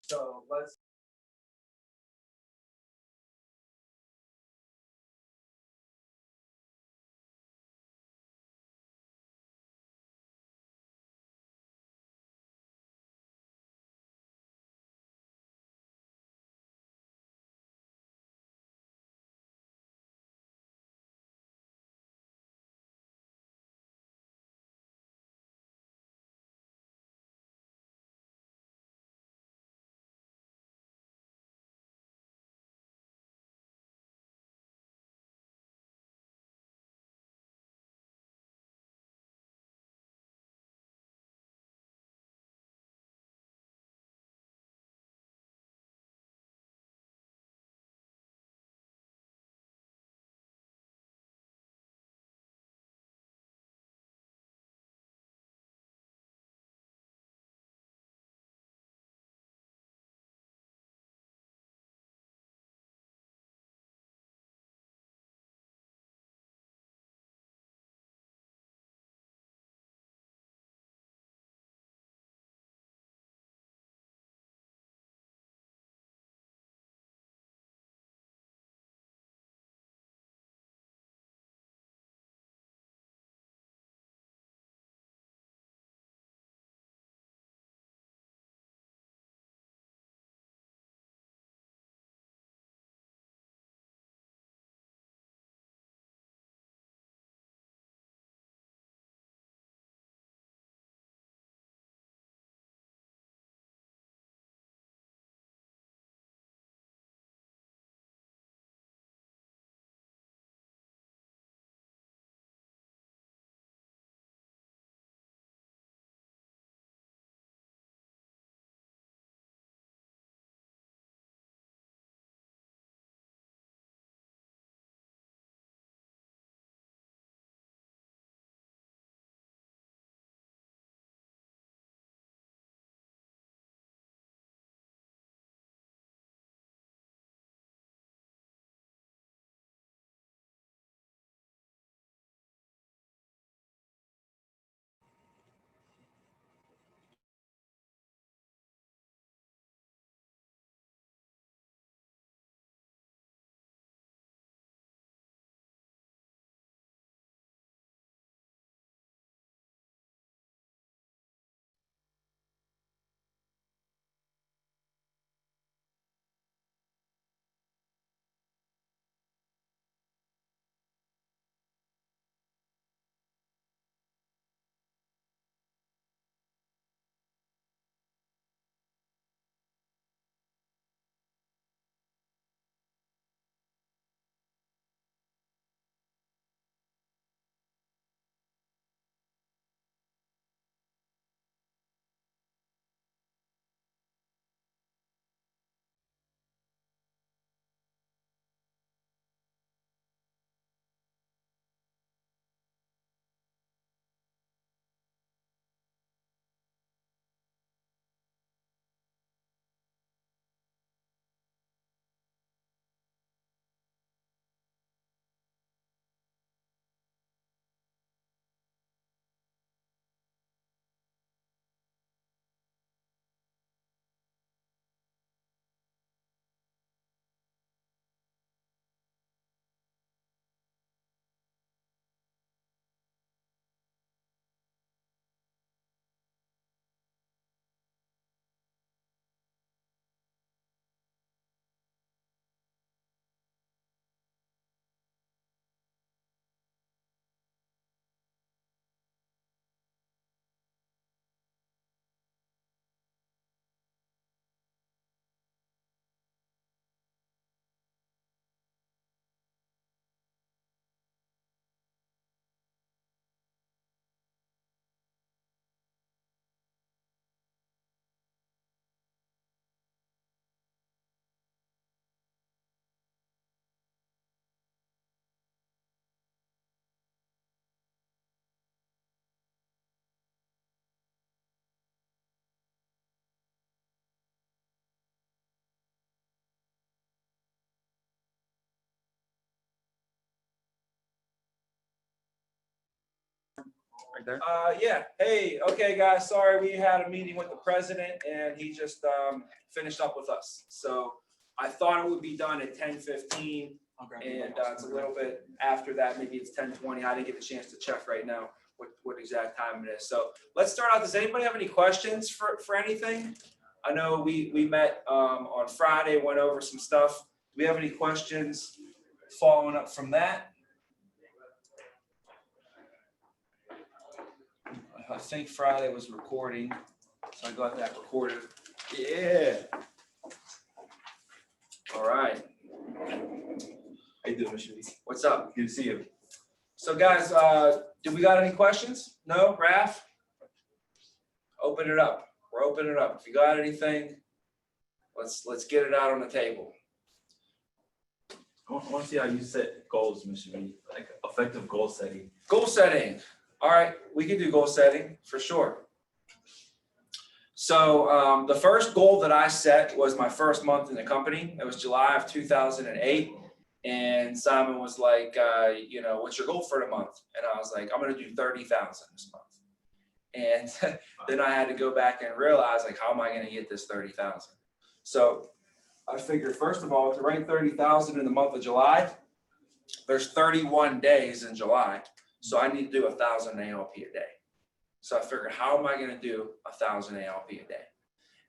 So let's right there. Yeah. Hey, okay, guys. Sorry, we had a meeting with the president, and he just finished up with us. So I thought it would be done at 10:15, and it's a little bit after that. Maybe it's 10:20. I didn't get a chance to check right now what exact time it is. So let's start out. Does anybody have any questions for anything? I know we met on Friday, went over some stuff. Do we have any questions following up from that? I think Friday was recording, so I got that recorded. Yeah. All right. How you doing, Mr. Lee? What's up? Good to see you. So guys, do we got any questions? No, Raph? Open it up. We're opening it up. If you got anything, let's get it out on the table. I want to see how you set goals, Mr. Lee, like effective goal setting. Goal setting. All right, we can do goal setting for sure. So the first goal that I set was my first month in the company. It was July of 2008. And Simon was like, you know, what's your goal for the month? And I was like, I'm going to do 30,000 this month. And then I had to go back and realize, like, how am I going to get this 30,000? So I figured, first of all, to write 30,000 in the month of July, there's 31 days in July. So I need to do 1,000 ALP a day. So I figured, how am I going to do 1,000 ALP a day?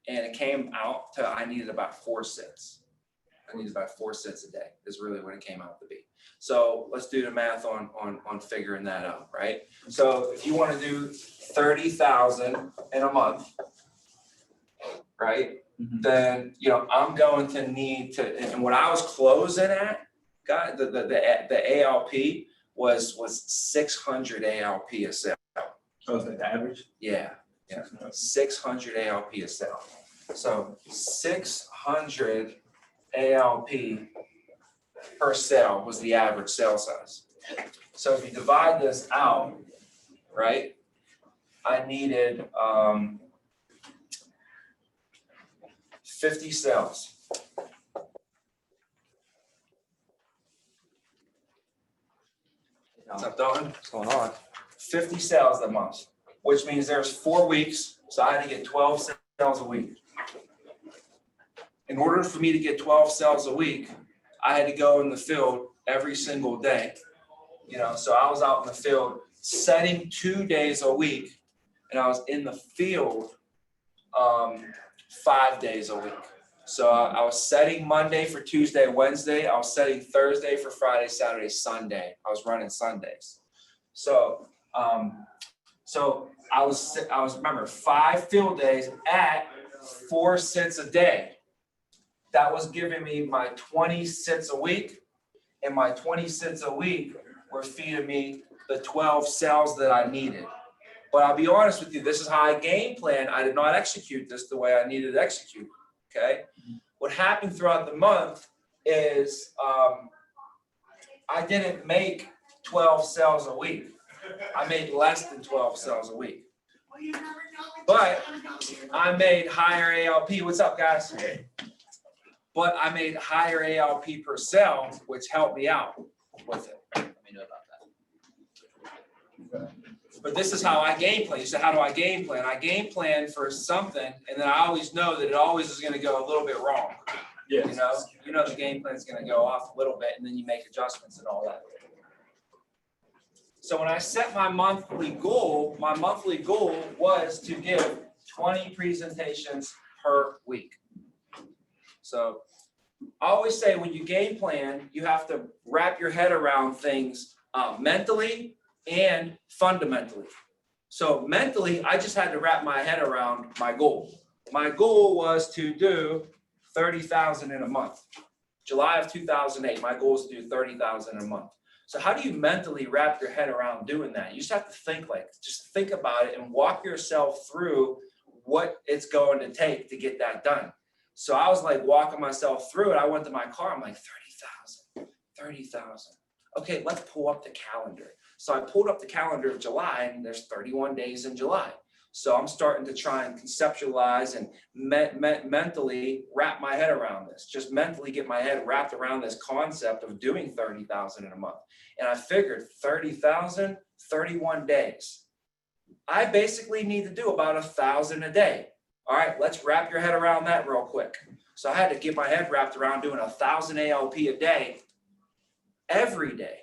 And it came out to, I needed about 4 cents. I needed about 4 cents a day is really what it came out to be. So let's do the math on figuring that out, right? So if you want to do 30,000 in a month, right? Mm-hmm. Then, you know, I'm going to need to, and what I was closing at, God, the ALP was 600 ALP a sale. Oh, is that the average? Yeah, 600 ALP a sale. So 600 ALP per sale was the average sale size. So if you divide this out, right, I needed 50 sales. What's up, Dalton? What's going on? 50 sales a month, which means there's 4 weeks, so I had to get 12 sales a week. In order for me to get 12 sales a week, I had to go in the field every single day. You know, so I was out in the field setting 2 days a week, and I was in the field 5 days a week. So I was setting Monday for Tuesday, Wednesday. I was setting Thursday for Friday, Saturday, Sunday. I was running Sundays. So I was remember 5 field days at 4 cents a day. That was giving me my 20 cents a week, and my 20 cents a week were feeding me the 12 sales that I needed. But I'll be honest with you, this is how I game plan. I did not execute this the way I needed to execute. Okay. What happened throughout the month is I didn't make 12 sales a week. I made less than 12 sales a week. But I made higher ALP. What's up, guys? But I made higher ALP per sale, which helped me out with it. Let me know about that. But this is how I game plan. You said, how do I game plan? I game plan for something, and then I always know that it always is going to go a little bit wrong. Yes. You know the game plan is going to go off a little bit, and then you make adjustments and all that. So when I set my monthly goal was to give 20 presentations per week. So I always say when you game plan, you have to wrap your head around things mentally and fundamentally. So mentally, I just had to wrap my head around my goal. My goal was to do 30,000 in a month. July of 2008, my goal is to do 30,000 in a month. So how do you mentally wrap your head around doing that? You just have to just think about it and walk yourself through what it's going to take to get that done. So I was like walking myself through it. I went to my car. I'm like, 30,000. Okay, let's pull up the calendar. So I pulled up the calendar of July, and there's 31 days in July. So I'm starting to try and conceptualize and mentally wrap my head around this. Just mentally get my head wrapped around this concept of doing 30,000 in a month. And I figured 30,000, 31 days. I basically need to do about 1,000 a day. All right, let's wrap your head around that real quick. So I had to get my head wrapped around doing 1,000 ALP a day, every day,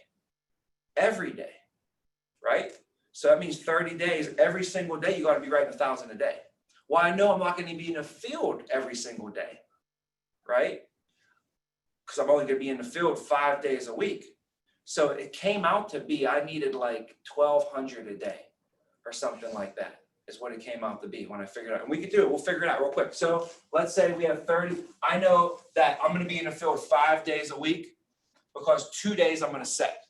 right? So that means 30 days, every single day, you got to be writing 1,000 a day. Well, I know I'm not going to be in the field every single day, right? Because I'm only going to be in the field 5 days a week. So it came out to be, I needed like 1,200 a day or something like that is what it came out to be when I figured it out. And we could do it. We'll figure it out real quick. So let's say we have 30. I know that I'm going to be in the field 5 days a week because 2 days I'm going to set.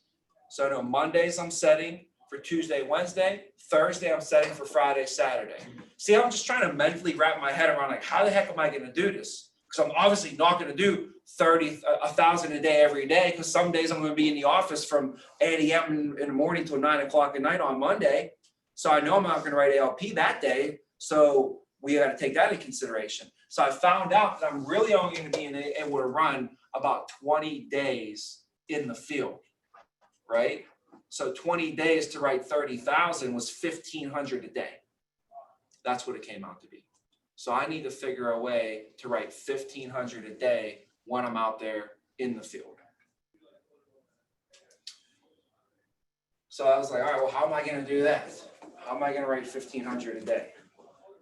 So no, Mondays I'm setting for Tuesday, Wednesday. Thursday I'm setting for Friday, Saturday. See, I'm just trying to mentally wrap my head around like, how the heck am I going to do this? Because I'm obviously not going to do 1,000 a day every day, because some days I'm going to be in the office from 8 a.m. in the morning till 9 o'clock at night on Monday. So I know I'm not going to write ALP that day. So we got to take that into consideration. So I found out that I'm really only going to be able to run about 20 days in the field, right? So 20 days to write 30,000 was 1,500 a day. That's what it came out to be. So I need to figure a way to write 1,500 a day when I'm out there in the field. So I was like, all right, well, how am I going to do that? How am I going to write 1,500 a day?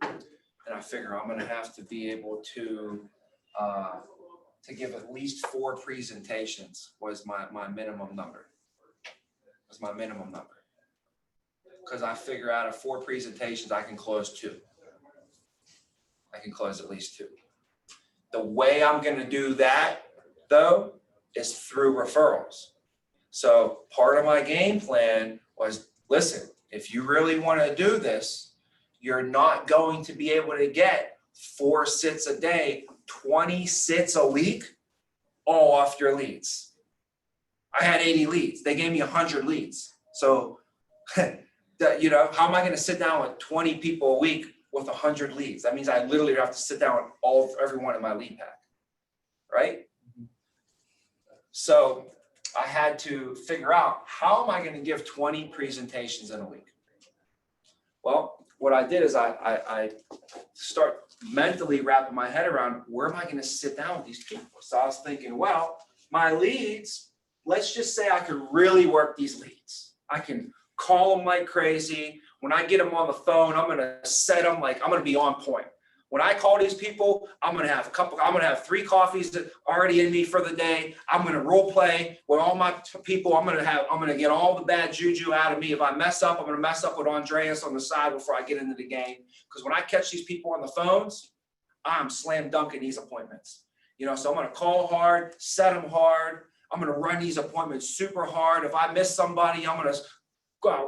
And I figure I'm going to have to be able to give at least 4 presentations was my minimum number. Was my minimum number. Because I figure out of 4 presentations, I can close 2. I can close at least 2. The way I'm going to do that, though, is through referrals. So part of my game plan was, listen, if you really want to do this, you're not going to be able to get 4 sits a day, 20 sits a week, all off your leads. I had 80 leads. They gave me 100 leads. So, you know, how am I going to sit down with 20 people a week with 100 leads? That means I literally have to sit down with every one in my lead pack, right? So I had to figure out, how am I going to give 20 presentations in a week? Well, what I did is I start mentally wrapping my head around, where am I going to sit down with these people? So I was thinking, well, my leads, let's just say I could really work these leads. I can call them like crazy. When I get them on the phone, I'm going to set them like, I'm going to be on point. When I call these people, I'm going to have 3 coffees that are already in me for the day. I'm going to role play with all my people. I'm going to get all the bad juju out of me. If I mess up, I'm going to mess up with Andreas on the side before I get into the game. Because when I catch these people on the phones, I'm slam dunking these appointments. You know, so I'm going to call hard, set them hard. I'm going to run these appointments super hard. If I miss somebody, I'm going to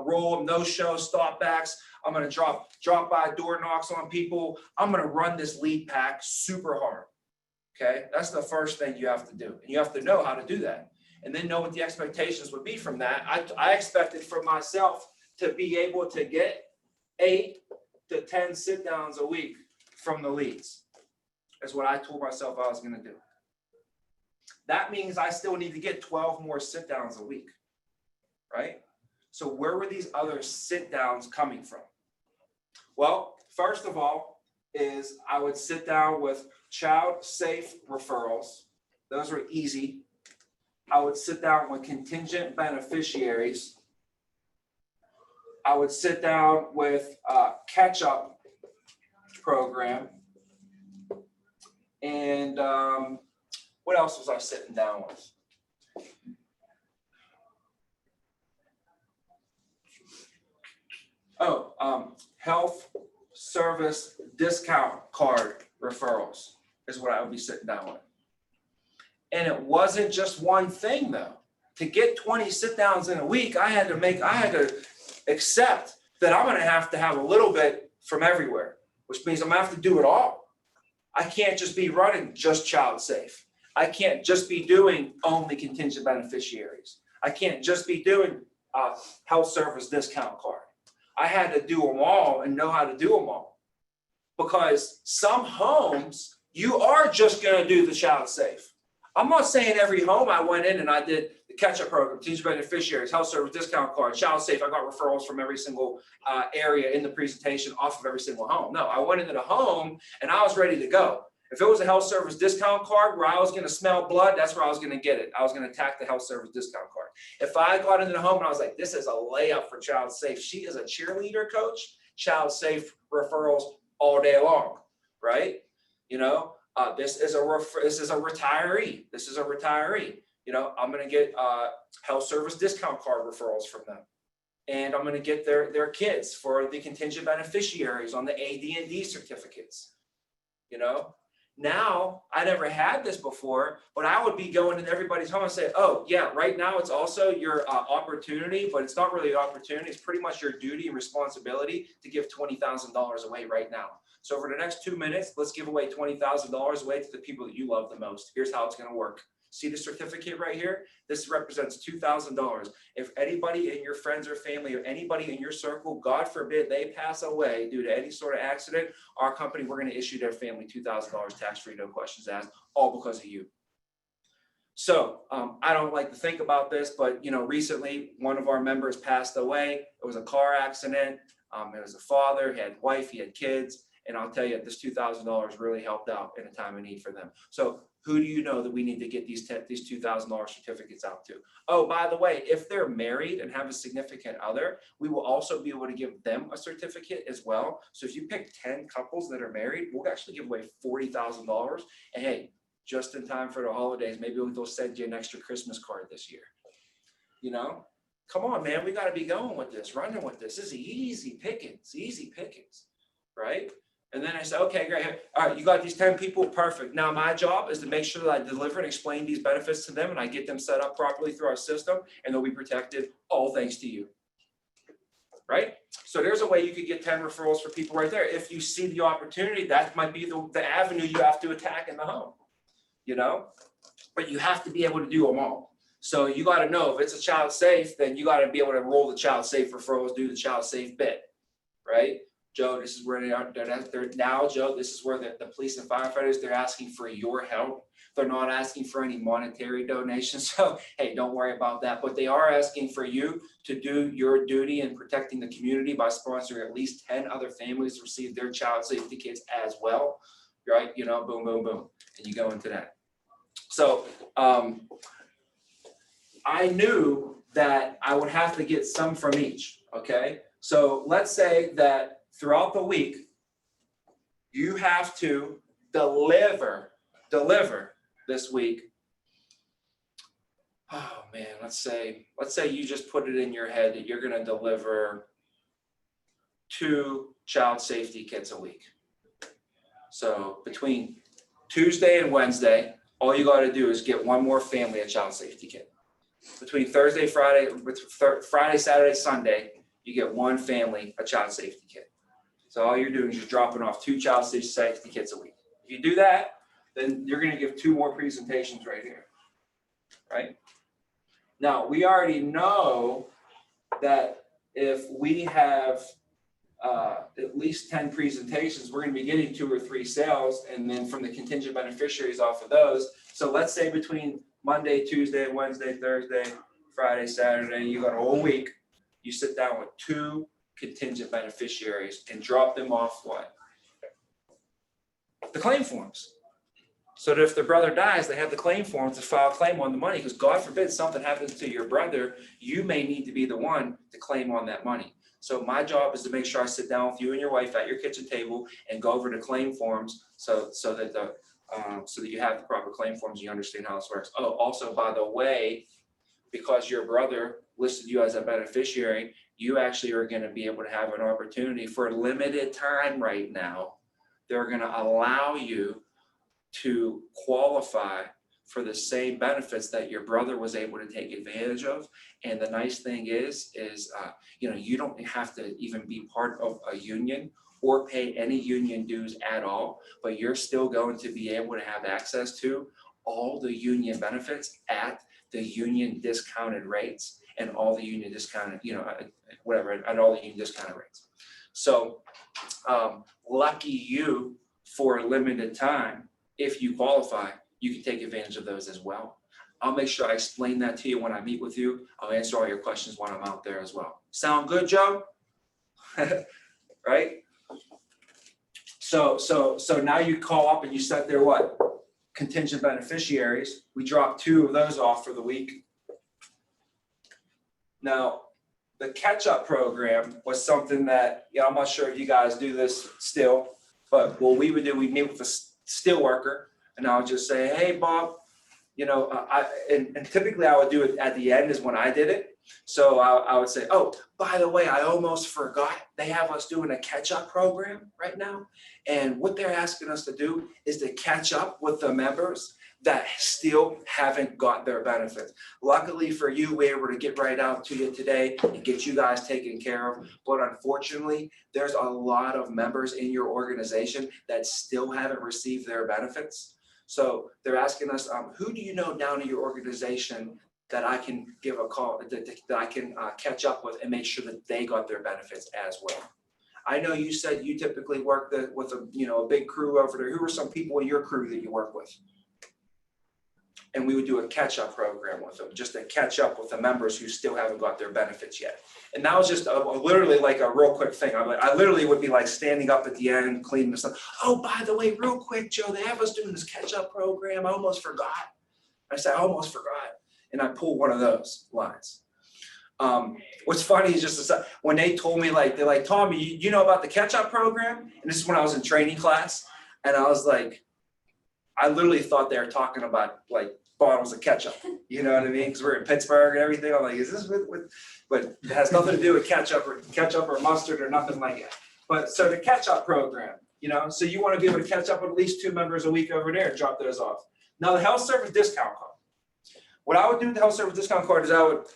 roll them, no show, stop backs. I'm going to drop by door knocks on people. I'm going to run this lead pack super hard. Okay. That's the first thing you have to do. And you have to know how to do that. And then know what the expectations would be from that. I expected for myself to be able to get 8 to 10 sit downs a week from the leads. That's what I told myself I was going to do. That means I still need to get 12 more sit downs a week. Right? So where were these other sit downs coming from? Well, first of all, is I would sit down with child safe referrals. Those were easy. I would sit down with contingent beneficiaries. I would sit down with catch-up program. And what else was I sitting down with? Health service discount card referrals is what I would be sitting down with. And it wasn't just one thing though. To get 20 sit downs in a week, I had to accept that I'm going to have a little bit from everywhere, which means I'm going to have to do it all. I can't just be running just child safe. I can't just be doing only contingent beneficiaries. I can't just be doing health service discount card. I had to do them all and know how to do them all. Because some homes, you are just going to do the child safe. I'm not saying every home I went in and I did the the catch-up program, contingent beneficiaries, health service discount card, child safe. I got referrals from every single area in the presentation off of every single home. No, I went into the home and I was ready to go. If it was a health service discount card where I was going to smell blood, that's where I was going to get it. I was going to attack the health service discount card. If I got into the home and I was like, this is a layup for child safe. She is a cheerleader coach, child safe referrals all day long, right? You know, this is a retiree. This is a retiree. You know, I'm going to get health service discount card referrals from them. And I'm going to get their kids for the contingent beneficiaries on the AD&D certificates. You know, now I never had this before, but I would be going into everybody's home and say, oh yeah, right now it's also your opportunity, but it's not really an opportunity. It's pretty much your duty and responsibility to give $20,000 away right now. So for the next 2 minutes, let's give away $20,000 away to the people that you love the most. Here's how it's going to work. See the certificate right here? This represents $2,000. If anybody in your friends or family or anybody in your circle, God forbid, they pass away due to any sort of accident, our company, we're going to issue their family $2,000 tax-free, no questions asked, all because of you. So I don't like to think about this, but you know, recently one of our members passed away. It was a car accident. It was a father, he had a wife, he had kids. And I'll tell you, this $2,000 really helped out in a time of need for them. So who do you know that we need to get these $2,000 certificates out to? Oh, by the way, if they're married and have a significant other, we will also be able to give them a certificate as well. So if you pick 10 couples that are married, we'll actually give away $40,000. And hey, just in time for the holidays, maybe they'll send you an extra Christmas card this year. You know, come on, man, we got to be going with this, running with this. This is easy pickings, right? And then I said, okay, great. All right, you got these 10 people, perfect. Now my job is to make sure that I deliver and explain these benefits to them and I get them set up properly through our system and they'll be protected, all thanks to you, right? So there's a way you could get 10 referrals for people right there. If you see the opportunity, that might be the avenue you have to attack in the home, you know? But you have to be able to do them all. So you got to know if it's a child safe, then you got to be able to roll the child safe referrals, do the child safe bit, right? Joe, this is where they're now, Joe, this is where the police and firefighters, they're asking for your help. They're not asking for any monetary donations. So, hey, don't worry about that. But they are asking for you to do your duty in protecting the community by sponsoring at least 10 other families to receive their child safety kits as well, right? You know, boom, boom, boom. And you go into that. So I knew that I would have to get some from each, okay? So let's say that throughout the week, you have to deliver this week. Oh man, let's say you just put it in your head that you're going to deliver 2 child safety kits a week. So between Tuesday and Wednesday, all you got to do is get one more family a child safety kit. Between Thursday, Friday, Saturday, Sunday, you get one family a child safety kit. So all you're doing is just dropping off 2 child safety kits a week. If you do that, then you're going to give 2 more presentations right here, right? Now, we already know that if we have at least 10 presentations, we're going to be getting 2 or 3 sales, and then from the contingent beneficiaries off of those. So let's say between Monday, Tuesday, Wednesday, Thursday, Friday, Saturday, you got a whole week, you sit down with 2 contingent beneficiaries and drop them off what? The claim forms. So that if their brother dies, they have the claim forms to file a claim on the money, because God forbid something happens to your brother, you may need to be the one to claim on that money. So my job is to make sure I sit down with you and your wife at your kitchen table and go over the claim forms so that you have the proper claim forms, you understand how this works. Oh, also, by the way, because your brother listed you as a beneficiary, you actually are going to be able to have an opportunity for a limited time right now. They're going to allow you to qualify for the same benefits that your brother was able to take advantage of. And the nice thing is you know, you don't have to even be part of a union or pay any union dues at all, but you're still going to be able to have access to all the union benefits at the union discounted rates and all the union discounted, you know, whatever, at all the union discounted rates. So lucky you, for a limited time, if you qualify, you can take advantage of those as well. I'll make sure I explain that to you when I meet with you. I'll answer all your questions when I'm out there as well. Sound good, Joe? Right? So now you call up and you set their what? Contingent beneficiaries. We drop 2 of those off for the week. Now, the catch-up program was something that, I'm not sure if you guys do this still, but what we would do, we'd meet with a steel worker, and I would just say, hey, Bob, and typically I would do it at the end is when I did it. So I would say, oh, by the way, I almost forgot. They have us doing a catch-up program right now. And what they're asking us to do is to catch up with the members that still haven't got their benefits. Luckily for you, we're able to get right out to you today and get you guys taken care of. But unfortunately, there's a lot of members in your organization that still haven't received their benefits. So they're asking us, who do you know down in your organization that I can give a call, that I can catch up with and make sure that they got their benefits as well. I know you said you typically work with a big crew over there. Who are some people in your crew that you work with? And we would do a catch-up program with them, just to catch up with the members who still haven't got their benefits yet. And that was just literally like a real quick thing. I literally would be like standing up at the end, cleaning this up. Oh, by the way, real quick, Joe, they have us doing this catch-up program. I almost forgot. I said, I almost forgot. And I pull one of those lines. What's funny is just when they told me, they're like, Tommy, you know about the catch-up program? And this is when I was in training class. And I was like, I literally thought they were talking about bottles of ketchup. You know what I mean? Because we're in Pittsburgh and everything. I'm like, is this with but it has nothing to do with ketchup or mustard or nothing like that. But so the catch-up program, so you want to be able to catch up with at least 2 members a week over there and drop those off. Now the health service discount card. What I would do with the health service discount card is I would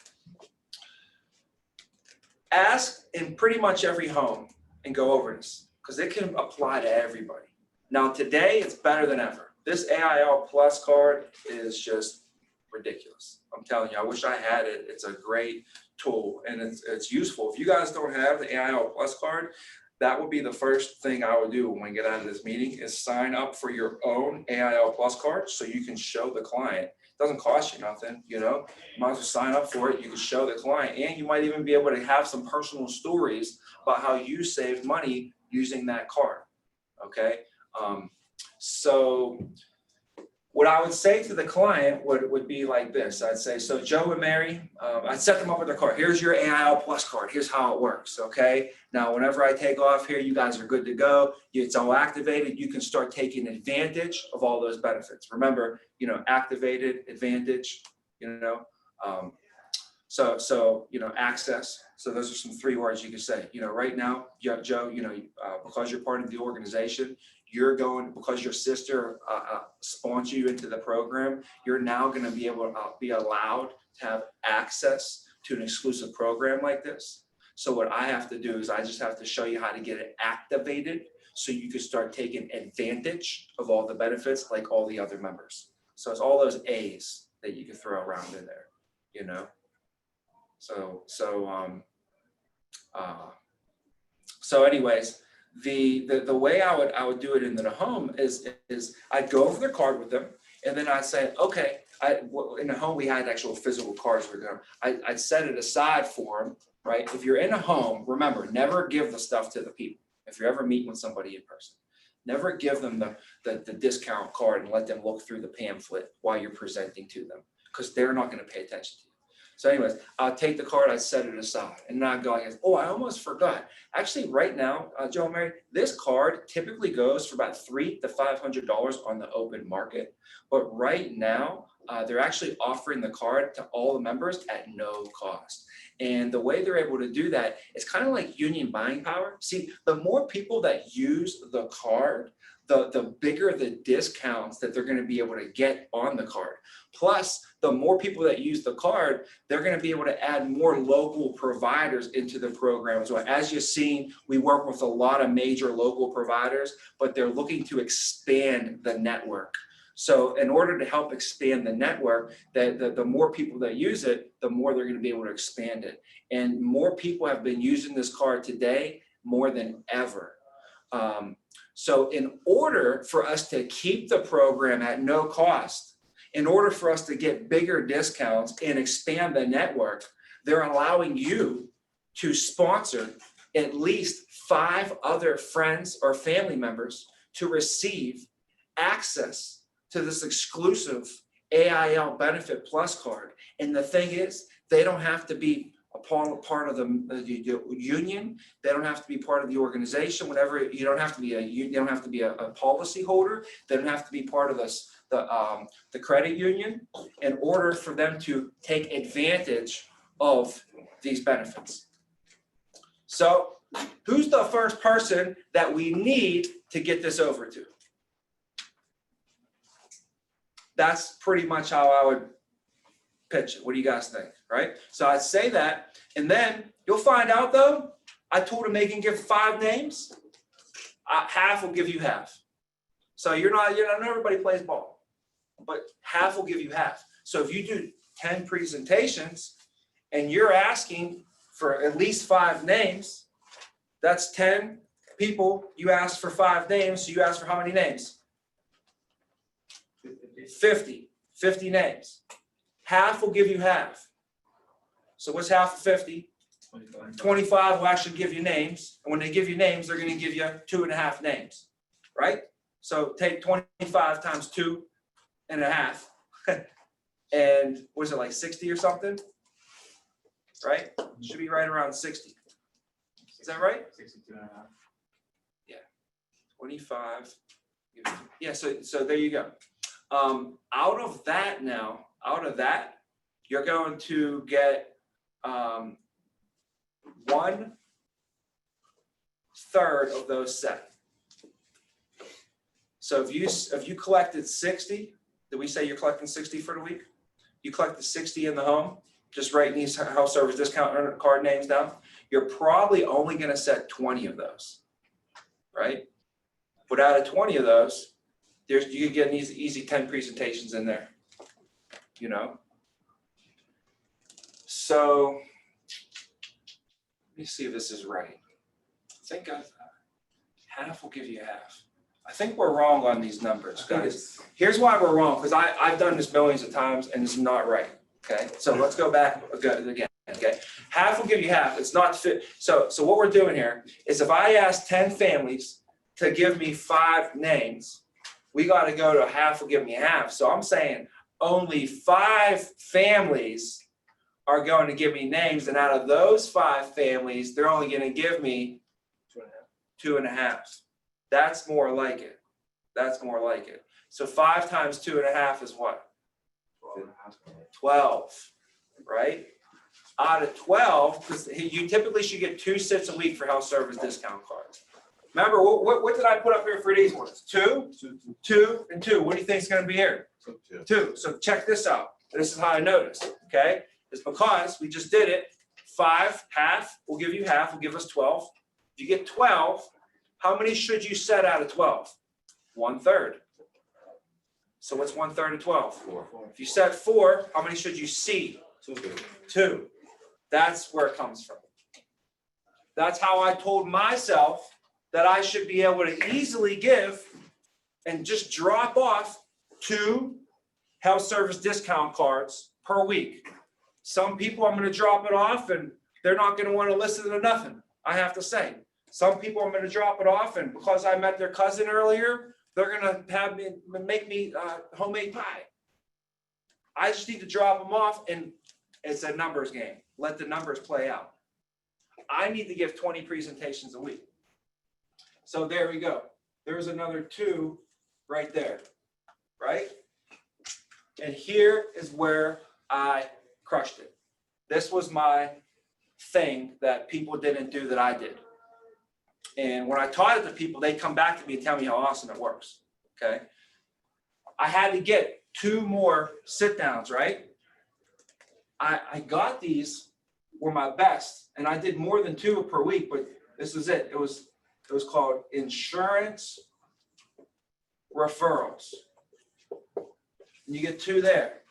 ask in pretty much every home and go over this because it can apply to everybody. Now today it's better than ever. This AIL Plus card is just ridiculous. I'm telling you, I wish I had it. It's a great tool and it's useful. If you guys don't have the AIL Plus card, that would be the first thing I would do when we get out of this meeting is sign up for your own AIL Plus card so you can show the client. It doesn't cost you nothing, you might as well sign up for it. You can show the client and you might even be able to have some personal stories about how you saved money using that card, okay? So what I would say to the client would be like this. I'd say, so Joe and Mary, I'd set them up with their card. Here's your AIL Plus card. Here's how it works, okay? Now, whenever I take off here, you guys are good to go. It's all activated. You can start taking advantage of all those benefits. Remember, activated, advantage, access. So those are some 3 words you could say. Right now, Joe, because you're part of the organization, because your sister sponsors you into the program, you're now going to be able to be allowed to have access to an exclusive program like this. So what I have to do is I just have to show you how to get it activated so you can start taking advantage of all the benefits like all the other members. So it's all those A's that you can throw around in there, So anyways, the way I would do it in the home is I'd go over the card with them, and then I'd say, okay, in the home we had actual physical cards. I'd set it aside for them, right? If you're in a home, remember, never give the stuff to the people. If you're ever meeting with somebody in person, never give them the discount card and let them look through the pamphlet while you're presenting to them, because they're not going to pay attention to you. So anyways, I'll take the card, I set it aside, and then I go, oh, I almost forgot. Actually, right now, Joe and Mary, this card typically goes for about $300 to $500 on the open market. But right now, they're actually offering the card to all the members at no cost. And the way they're able to do that is kind of like union buying power. See, the more people that use the card, the bigger the discounts that they're going to be able to get on the card. Plus, the more people that use the card, they're going to be able to add more local providers into the program as well. As you've seen, we work with a lot of major local providers, but they're looking to expand the network. So in order to help expand the network, the more people that use it, the more they're going to be able to expand it. And more people have been using this card today more than ever. So in order for us to keep the program at no cost, In order for us to get bigger discounts and expand the network, they're allowing you to sponsor at least 5 other friends or family members to receive access to this exclusive AIL Benefit Plus card. And the thing is, they don't have to be a part of the union. They don't have to be part of the organization. Whatever, you don't have to be a policy holder. They don't have to be part of the credit union in order for them to take advantage of these benefits. So, who's the first person that we need to get this over to? That's pretty much how I would pitch it. What do you guys think, right? So I'd say that, and then you'll find out though, I told him they can give 5 names. Half will give you half. So not everybody plays ball, but half will give you half. So if you do 10 presentations and you're asking for at least 5 names, that's 10 people. You ask for 5 names, so you ask for how many names? 50 names. Half will give you half. So what's half of 50? 25 will actually give you names. And when they give you names, they're going to give you 2.5 names, right? So take 25 times 2.5. And what is it, like 60 or something? Right? Should be right around 60. Is that right? 62.5. Yeah. 25. Yeah, so there you go. Out of that, you're going to get 1/3 of those set. So if you collected 60, did we say you're collecting 60 for the week? You collected 60 in the home, just writing these health service discount card names down. You're probably only going to set 20 of those, right? But out of 20 of those, you could get an easy 10 presentations in there, you know? So let me see if this is right. I think half will give you half. I think we're wrong on these numbers, guys. Here's why we're wrong, because I've done this millions of times and it's not right, okay? So let's go back again, okay? Half will give you half. It's not fit. So what we're doing here is if I ask 10 families to give me 5 names, we got to go to half will give me half. So I'm saying only 5 families are going to give me names. And out of those 5 families, they're only going to give me 2.5. That's more like it. That's more like it. So 5 times 2.5 is what? 12, right? Out of 12, because you typically should get 2 sits a week for health service discount cards. Remember, what did I put up here for these ones? 2, 2, and 2. What do you think is going to be here? 2. So check this out. This is how I noticed, okay? It's because we just did it. 5, half, will give you half, will give us 12. If you get 12, how many should you set out of 12? 1/3. So what's 1/3 of 12? 4. If you set 4, how many should you see? 2. That's where it comes from. That's how I told myself that I should be able to easily give and just drop off 2 health service discount cards per week. Some people I'm going to drop it off and they're not going to want to listen to nothing, I have to say. Some people I'm going to drop it off and because I met their cousin earlier, they're going to make me homemade pie. I just need to drop them off and it's a numbers game. Let the numbers play out. I need to give 20 presentations a week. So there we go. There's another 2 right there, right? And here is where I crushed it. This was my thing that people didn't do that I did. And when I taught it to people, they come back to me and tell me how awesome it works, okay? I had to get 2 more sit downs, right? I got these were my best, and I did more than 2 per week, but this is it. It was called insurance referrals. And you get 2 there,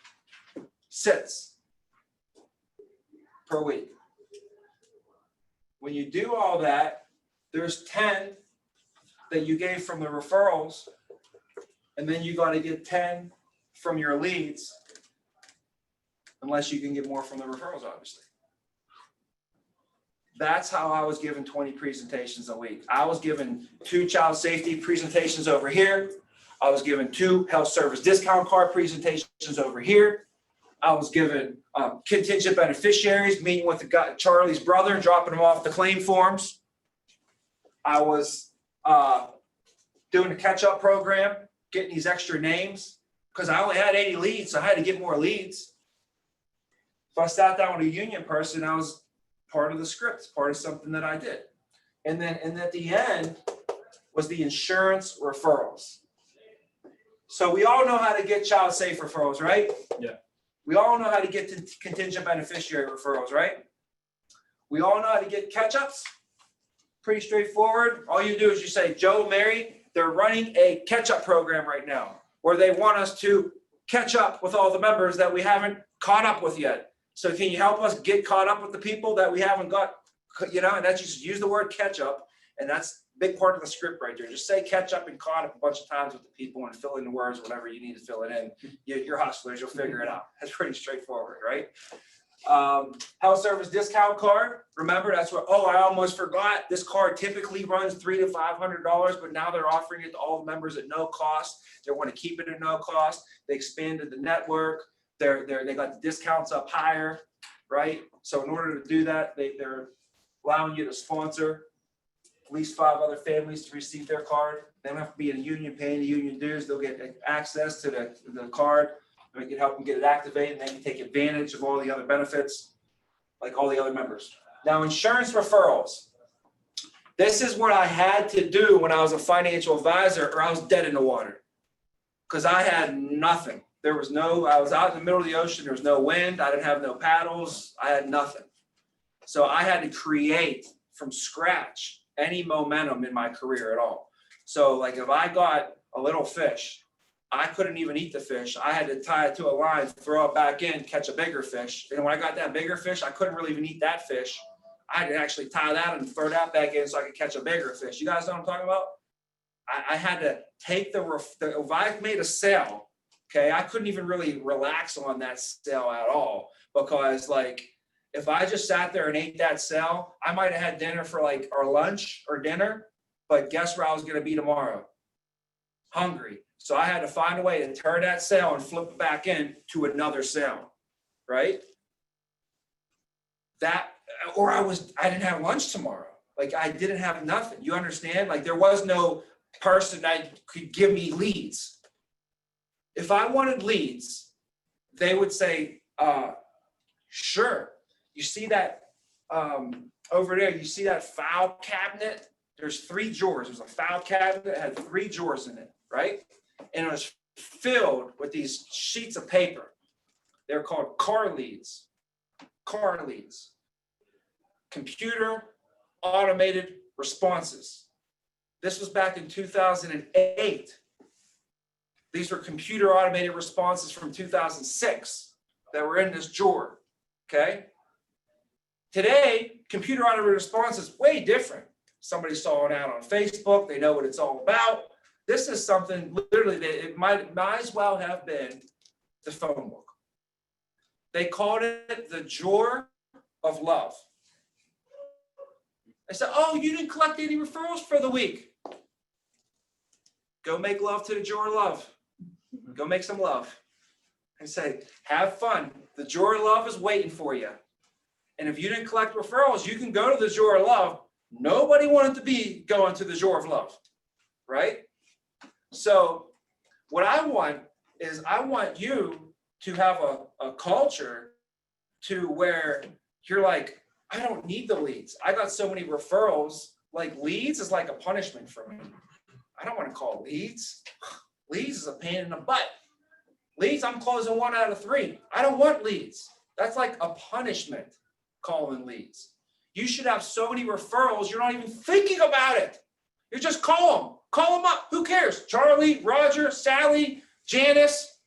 sits per week. When you do all that, there's 10 that you gave from the referrals, and then you got to get 10 from your leads unless you can get more from the referrals, obviously. That's how I was given 20 presentations a week. I was given 2 child safety presentations over here. I was given 2 health service discount card presentations over here. I was given contingent beneficiaries, meeting with the guy, Charlie's brother, dropping him off the claim forms. I was doing a catch-up program, getting these extra names, because I only had 80 leads, so I had to get more leads. So I sat down with a union person. I was part of the script, part of something that I did. And at the end was the insurance referrals. So we all know how to get child safe referrals, right? Yeah. We all know how to get to contingent beneficiary referrals, right? We all know how to get catch-ups. Pretty straightforward. All you do is you say, Joe, Mary, they're running a catch-up program right now, where they want us to catch up with all the members that we haven't caught up with yet. So can you help us get caught up with the people that we haven't got, and that's just use the word catch up. And that's a big part of the script right there. Just say catch up and caught up a bunch of times with the people and fill in the words, whatever you need to fill it in. You're hustlers, you'll figure it out. That's pretty straightforward, right? Health service discount card. Remember, that's what, I almost forgot. This card typically runs $300 to $500, but now they're offering it to all the members at no cost. They want to keep it at no cost. They expanded the network. They got the discounts up higher, right? So in order to do that, they're allowing you to sponsor at least 5 other families to receive their card. They don't have to be in a union paying the union dues. They'll get access to the card. We can help them get it activated, and they can take advantage of all the other benefits like all the other members. Now, insurance referrals. This is what I had to do when I was a financial advisor, or I was dead in the water, because I had nothing. I was out in the middle of the ocean. There was no wind. I didn't have no paddles. I had nothing. So I had to create from scratch any momentum in my career at all. So like if I got a little fish, I couldn't even eat the fish. I had to tie it to a line, throw it back in, catch a bigger fish. And when I got that bigger fish, I couldn't really even eat that fish. I had to actually tie that and throw that back in so I could catch a bigger fish. You guys know what I'm talking about? I had to take if I made a sale, okay, I couldn't even really relax on that sale at all, because like if I just sat there and ate that sale, I might have had dinner for like our lunch or dinner, but guess where I was going to be tomorrow? Hungry. So I had to find a way to turn that sale and flip it back in to another sale, right? I didn't have lunch tomorrow. Like I didn't have nothing. You understand? Like there was no person that could give me leads. If I wanted leads, they would say, sure. You see that over there, you see that file cabinet? There's 3 drawers. There's a file cabinet that had 3 drawers in it, right? And it was filled with these sheets of paper. They're called car leads. Car leads. Computer automated responses. This was back in 2008. These were computer automated responses from 2006 that were in this drawer, okay? Today, computer automated response is way different. Somebody saw it out on Facebook. They know what it's all about. This is something literally that it might as well have been the phone book. They called it the drawer of love. They said, oh, you didn't collect any referrals for the week. Go make love to the drawer of love. Go make some love. And say, have fun. The drawer of love is waiting for you. And if you didn't collect referrals, you can go to the drawer of love. Nobody wanted to be going to the drawer of love, right? So what I want is I want you to have a culture to where you're like, I don't need the leads. I got so many referrals. Like leads is like a punishment for me. I don't want to call leads. Leads is a pain in the butt. Leads, I'm closing 1 out of 3. I don't want leads. That's like a punishment, calling leads. You should have so many referrals, you're not even thinking about it. You just call them. Call them up. Who cares? Charlie, Roger, Sally, Janice.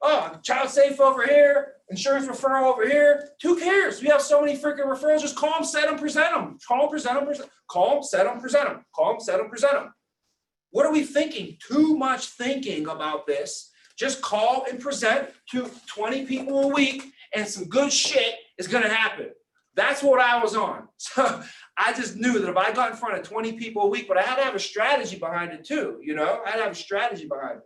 Oh, child safe over here. Insurance referral over here. Who cares? We have so many freaking referrals. Just call them, set them, present them. Call them, present them, present. Call them, set them, present them. Call them, set them, present them. What are we thinking? Too much thinking about this. just call and present to 20 people a week and some good shit is going to happen. That's what I was on. So I just knew that if I got in front of 20 people a week, but I had to have a strategy behind it too, you know, I had to have a strategy behind it.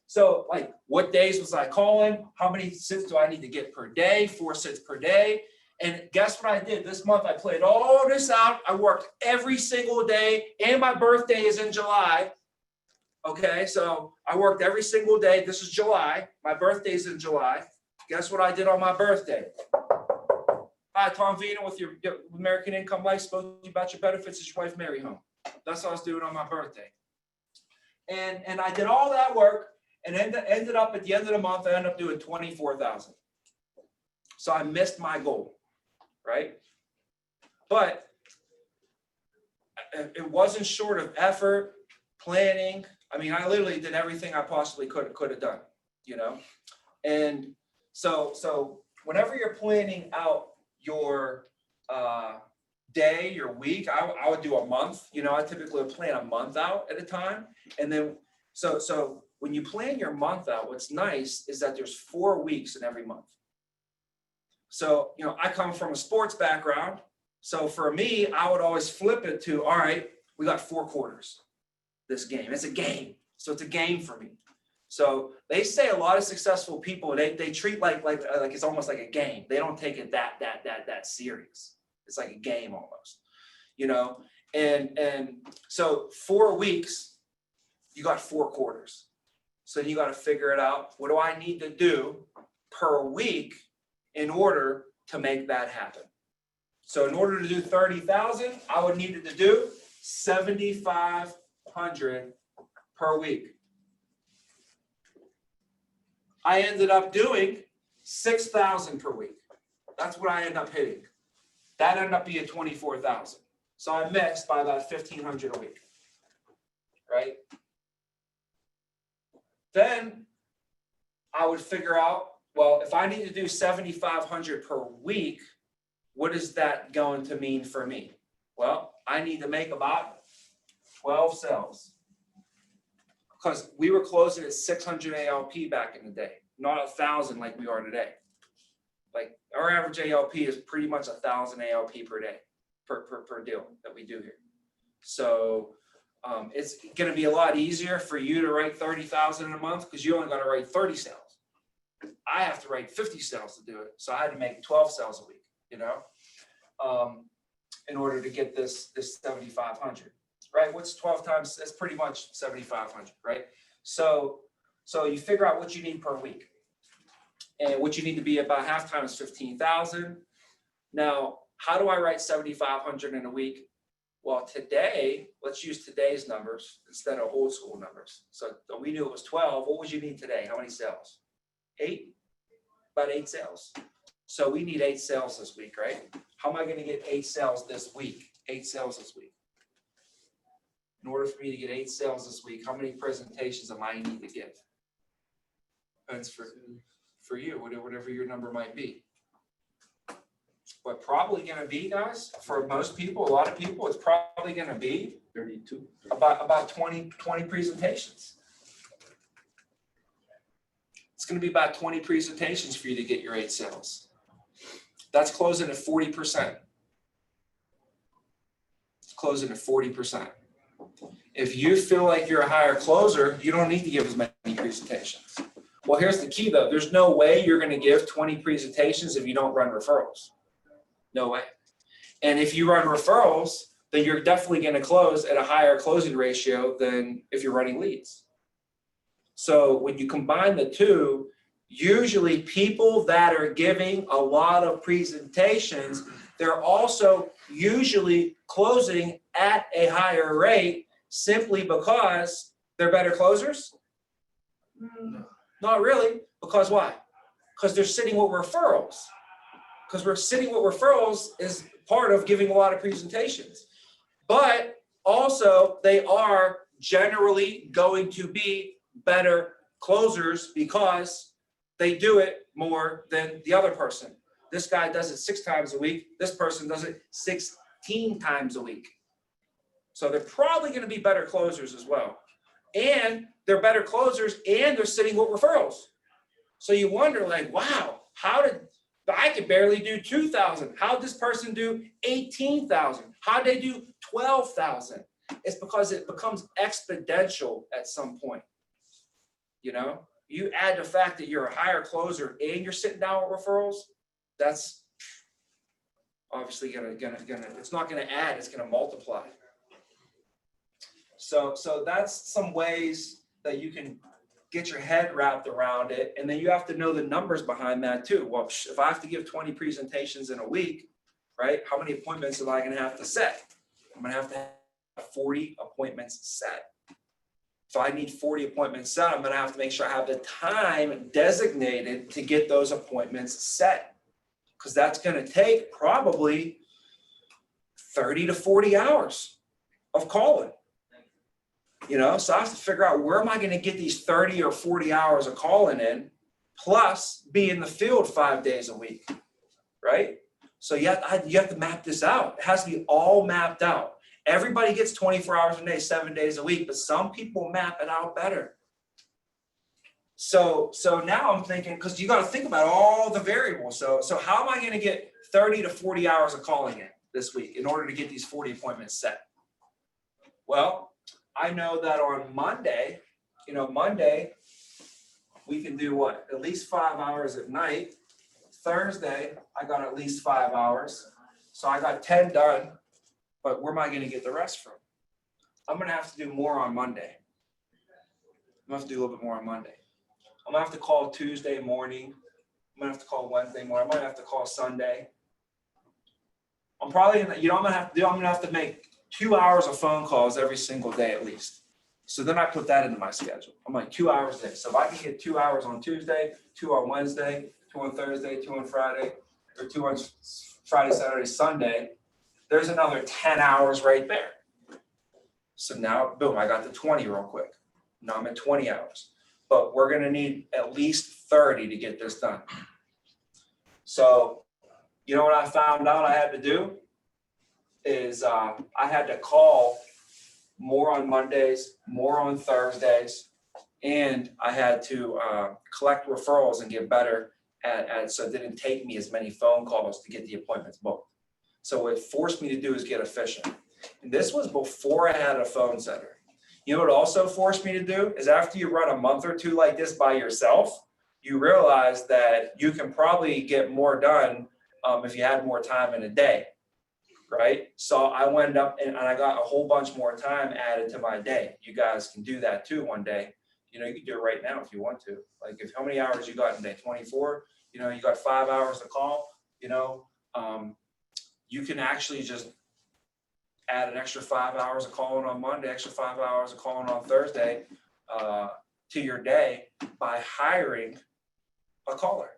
So like, what days was I calling? How many sits do I need to get per day? 4 sits per day. And guess what I did this month? I played all this out. I worked every single day, and my birthday is in July. Okay, so I worked every single day. This is July. My birthday's in July. Guess what I did on my birthday? Hi, Tom Vena with your American Income Life. Spoke to you about your benefits as your wife Mary home. That's what I was doing on my birthday. And I did all that work and ended up at the end of the month, I ended up doing 24,000. So I missed my goal, right? But it wasn't short of effort, planning. I mean, I literally did everything I possibly could have done, you know? And so whenever you're planning out your day, your week, I would do a month, you know, I typically would plan a month out at a time. And then, so when you plan your month out, what's nice is that there's 4 weeks in every month. So, you know, I come from a sports background. So for me, I would always flip it to, all right, we got 4 quarters. This game, it's a game. So it's a game for me. So they say a lot of successful people, they treat like it's almost like a game. They don't take it that serious. It's like a game almost, you know? And so 4 weeks, you got 4 quarters. So you got to figure it out. What do I need to do per week in order to make that happen? So in order to do 30,000, I would need to do 7,500 per week. I ended up doing 6,000 per week. That's what I ended up hitting. That ended up being 24,000. So I missed by about 1,500 a week, right? Then I would figure out, well, if I need to do 7,500 per week, what is that going to mean for me? Well, I need to make about 12 sales. Because we were closing at 600 ALP back in the day, not 1,000 like we are today. Like our average ALP is pretty much 1,000 ALP per day, per deal that we do here. So it's going to be a lot easier for you to write 30,000 in a month because you only got to write 30 sales. I have to write 50 sales to do it. So I had to make 12 sales a week, you know, in order to get this 7,500. Right? What's 12 times? That's pretty much 7,500, right? So you figure out what you need per week. And what you need to be about halftime is 15,000. Now, how do I write 7,500 in a week? Well, today, let's use today's numbers instead of old school numbers. So we knew it was 12. What would you need today? How many sales? 8? About 8 sales. So we need 8 sales this week, right? How am I going to get 8 sales this week? 8 sales this week. In order for me to get 8 sales this week, how many presentations am I need to give? That's for you, whatever your number might be. But probably going to be, guys, for most people, a lot of people, it's probably going to be 32. About 20 presentations. It's going to be about 20 presentations for you to get your 8 sales. That's closing at 40%. It's closing at 40%. If you feel like you're a higher closer, you don't need to give as many presentations. Well, here's the key though. There's no way you're going to give 20 presentations if you don't run referrals. No way. And if you run referrals, then you're definitely going to close at a higher closing ratio than if you're running leads. So when you combine the two, usually people that are giving a lot of presentations, they're also usually closing at a higher rate simply because they're better closers? Not really. Because why? Because they're sitting with referrals. Because we're sitting with referrals is part of giving a lot of presentations. But also they are generally going to be better closers because they do it more than the other person. This guy does it 6 times a week. This person does it 16 times a week. So they're probably going to be better closers as well. and they're better closers, and they're sitting with referrals. So you wonder, like, wow, I could barely do 2,000. How'd this person do 18,000? How'd they do 12,000? It's because it becomes exponential at some point. You know, you add the fact that you're a higher closer and you're sitting down with referrals, that's obviously it's not gonna add, it's gonna multiply. So that's some ways that you can get your head wrapped around it. And then you have to know the numbers behind that too. Well, if I have to give 20 presentations in a week, right? How many appointments am I gonna have to set? I'm gonna have to have 40 appointments set. If I need 40 appointments set, I'm gonna have to make sure I have the time designated to get those appointments set. Because that's gonna take probably 30 to 40 hours of calling. You know, so I have to figure out, where am I gonna get these 30 or 40 hours of calling in, plus be in the field 5 days a week, right? So you have to map this out. It has to be all mapped out. Everybody gets 24 hours a day, 7 days a week, but some people map it out better. So now I'm thinking, because you got to think about all the variables. So how am I going to get 30 to 40 hours of calling in this week in order to get these 40 appointments set? Well, I know that on Monday, Monday, we can do what? At least 5 hours at night. Thursday, I got at least 5 hours. So I got 10 done, but where am I going to get the rest from? I'm going to have to do more on Monday. I'm going to have to do a little bit more on Monday. I'm going to have to call Tuesday morning. I'm going to have to call Wednesday morning. I might have to call Sunday. I'm probably, I'm going to have to make 2 hours of phone calls every single day at least. So then I put that into my schedule. I'm like 2 hours a day. So if I can get 2 hours on Tuesday, 2 on Wednesday, 2 on Thursday, 2 on Friday, or 2 on Friday, Saturday, Sunday, there's another 10 hours right there. So now, boom, I got to 20 real quick. Now I'm at 20 hours. But we're going to need at least 30 to get this done. So, you know what I found out I had to do? Is I had to call more on Mondays, more on Thursdays, and I had to collect referrals and get better at so it didn't take me as many phone calls to get the appointments booked. So what it forced me to do is get efficient. And this was before I had a phone center. You know what it also forced me to do is, after you run a month or two like this by yourself, you realize that you can probably get more done if you had more time in a day. Right? So I went up and I got a whole bunch more time added to my day. You guys can do that too one day. You can do it right now if you want to. Like, how many hours you got in a day? 24? You got 5 hours to call, you can actually just add an extra 5 hours of calling on Monday, extra 5 hours of calling on Thursday to your day by hiring a caller.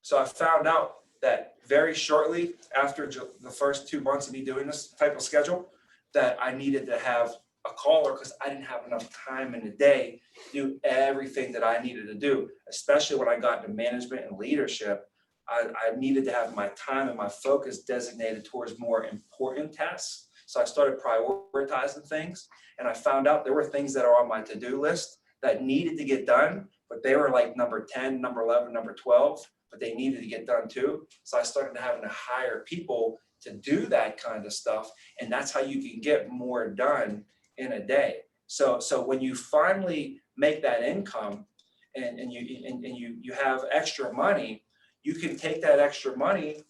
So I found out that very shortly after the first 2 months of me doing this type of schedule, that I needed to have a caller, because I didn't have enough time in the day to do everything that I needed to do, especially when I got into management and leadership. I needed to have my time and my focus designated towards more important tasks. So I started prioritizing things, and I found out there were things that are on my to-do list that needed to get done, but they were like number 10, number 11, number 12. But they needed to get done too. So I started having to hire people to do that kind of stuff. And that's how you can get more done in a day. So when you finally make that income and you have extra money, you can take that extra money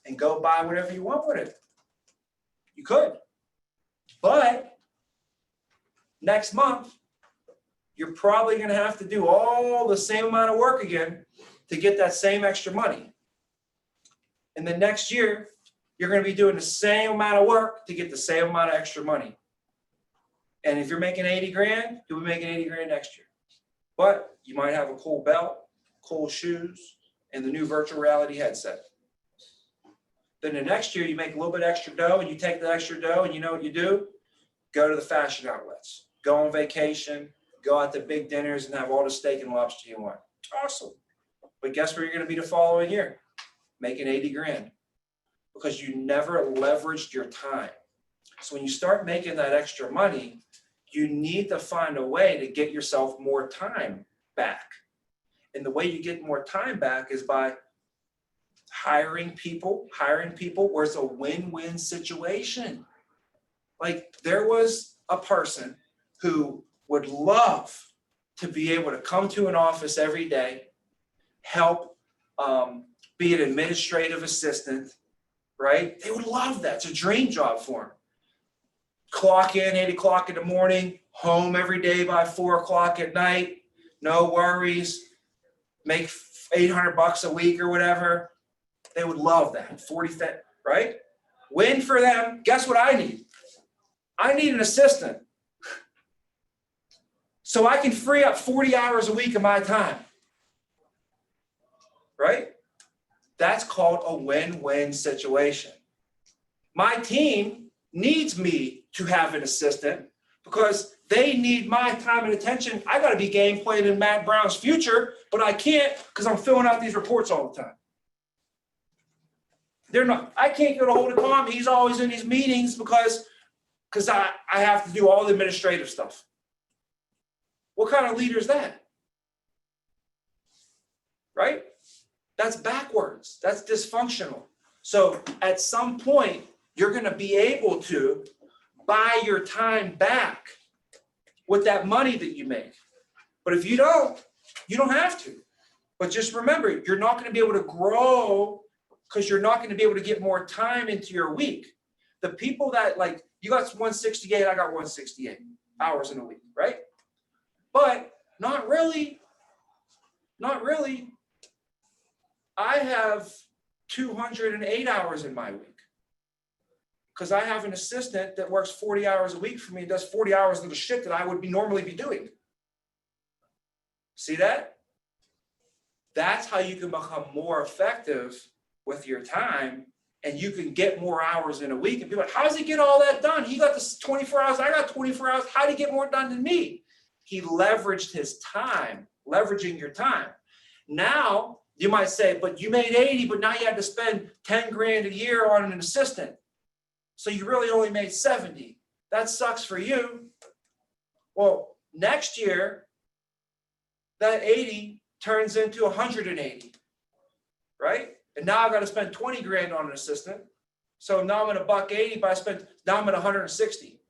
and go buy whatever you want with it. You could. But next month, you're probably going to have to do all the same amount of work again to get that same extra money. And the next year, you're going to be doing the same amount of work to get the same amount of extra money. And if you're making 80 grand, you'll be making 80 grand next year. But you might have a cool belt, cool shoes, and the new virtual reality headset. Then the next year, you make a little bit extra dough, and you take the extra dough, and you know what you do? Go to the fashion outlets, go on vacation, go out to big dinners, and have all the steak and lobster you want. Awesome. But guess where you're going to be the following year? Making 80 grand. Because you never leveraged your time. So when you start making that extra money, you need to find a way to get yourself more time back. And the way you get more time back is by hiring people where it's a win-win situation. Like there was a person who would love to be able to come to an office every day, help, be an administrative assistant, right? They would love that. It's a dream job for them. Clock in 8 o'clock in the morning, home every day by 4 o'clock at night, no worries, make $800 a week or whatever. They would love that. 40, right? Win for them. Guess what I need? I need an assistant. So I can free up 40 hours a week of my time. Right? That's called a win-win situation. My team needs me to have an assistant because they need my time and attention. I got to be game playing in Matt Brown's future, but I can't because I'm filling out these reports all the time. I can't get a hold of Tom. He's always in these meetings because I have to do all the administrative stuff. What kind of leader is that? Right? That's backwards. That's dysfunctional. So at some point, you're going to be able to buy your time back with that money that you make. But if you don't have to. But just remember, you're not going to be able to grow because you're not going to be able to get more time into your week. The people that like, you got 168, I got 168 hours in a week, right? But not really. Not really. I have 208 hours in my week because I have an assistant that works 40 hours a week for me and does 40 hours of the shit that I would normally be doing. See that? That's how you can become more effective with your time and you can get more hours in a week. And people are like, how does he get all that done? He got this 24 hours, I got 24 hours. How did he get more done than me? He leveraged his time, leveraging your time. Now, you might say, but you made 80, but now you had to spend 10 grand a year on an assistant. So you really only made 70. That sucks for you. Well, next year, that 80 turns into 180, right? And now I've got to spend 20 grand on an assistant. So now I'm at $180, but now I'm at 160.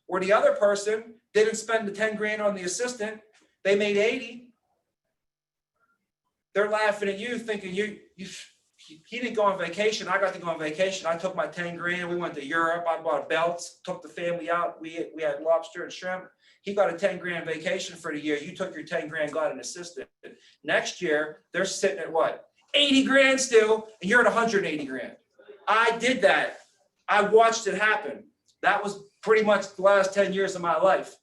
Where the other person didn't spend the 10 grand on the assistant, they made 80. They're laughing at you thinking he didn't go on vacation. I got to go on vacation. I took my 10 grand. We went to Europe. I bought belts, took the family out. We had lobster and shrimp. He got a 10 grand vacation for the year. You took your 10 grand, got an assistant. Next year, they're sitting at what? 80 grand still, and you're at 180 grand. I did that. I watched it happen. That was pretty much the last 10 years of my life.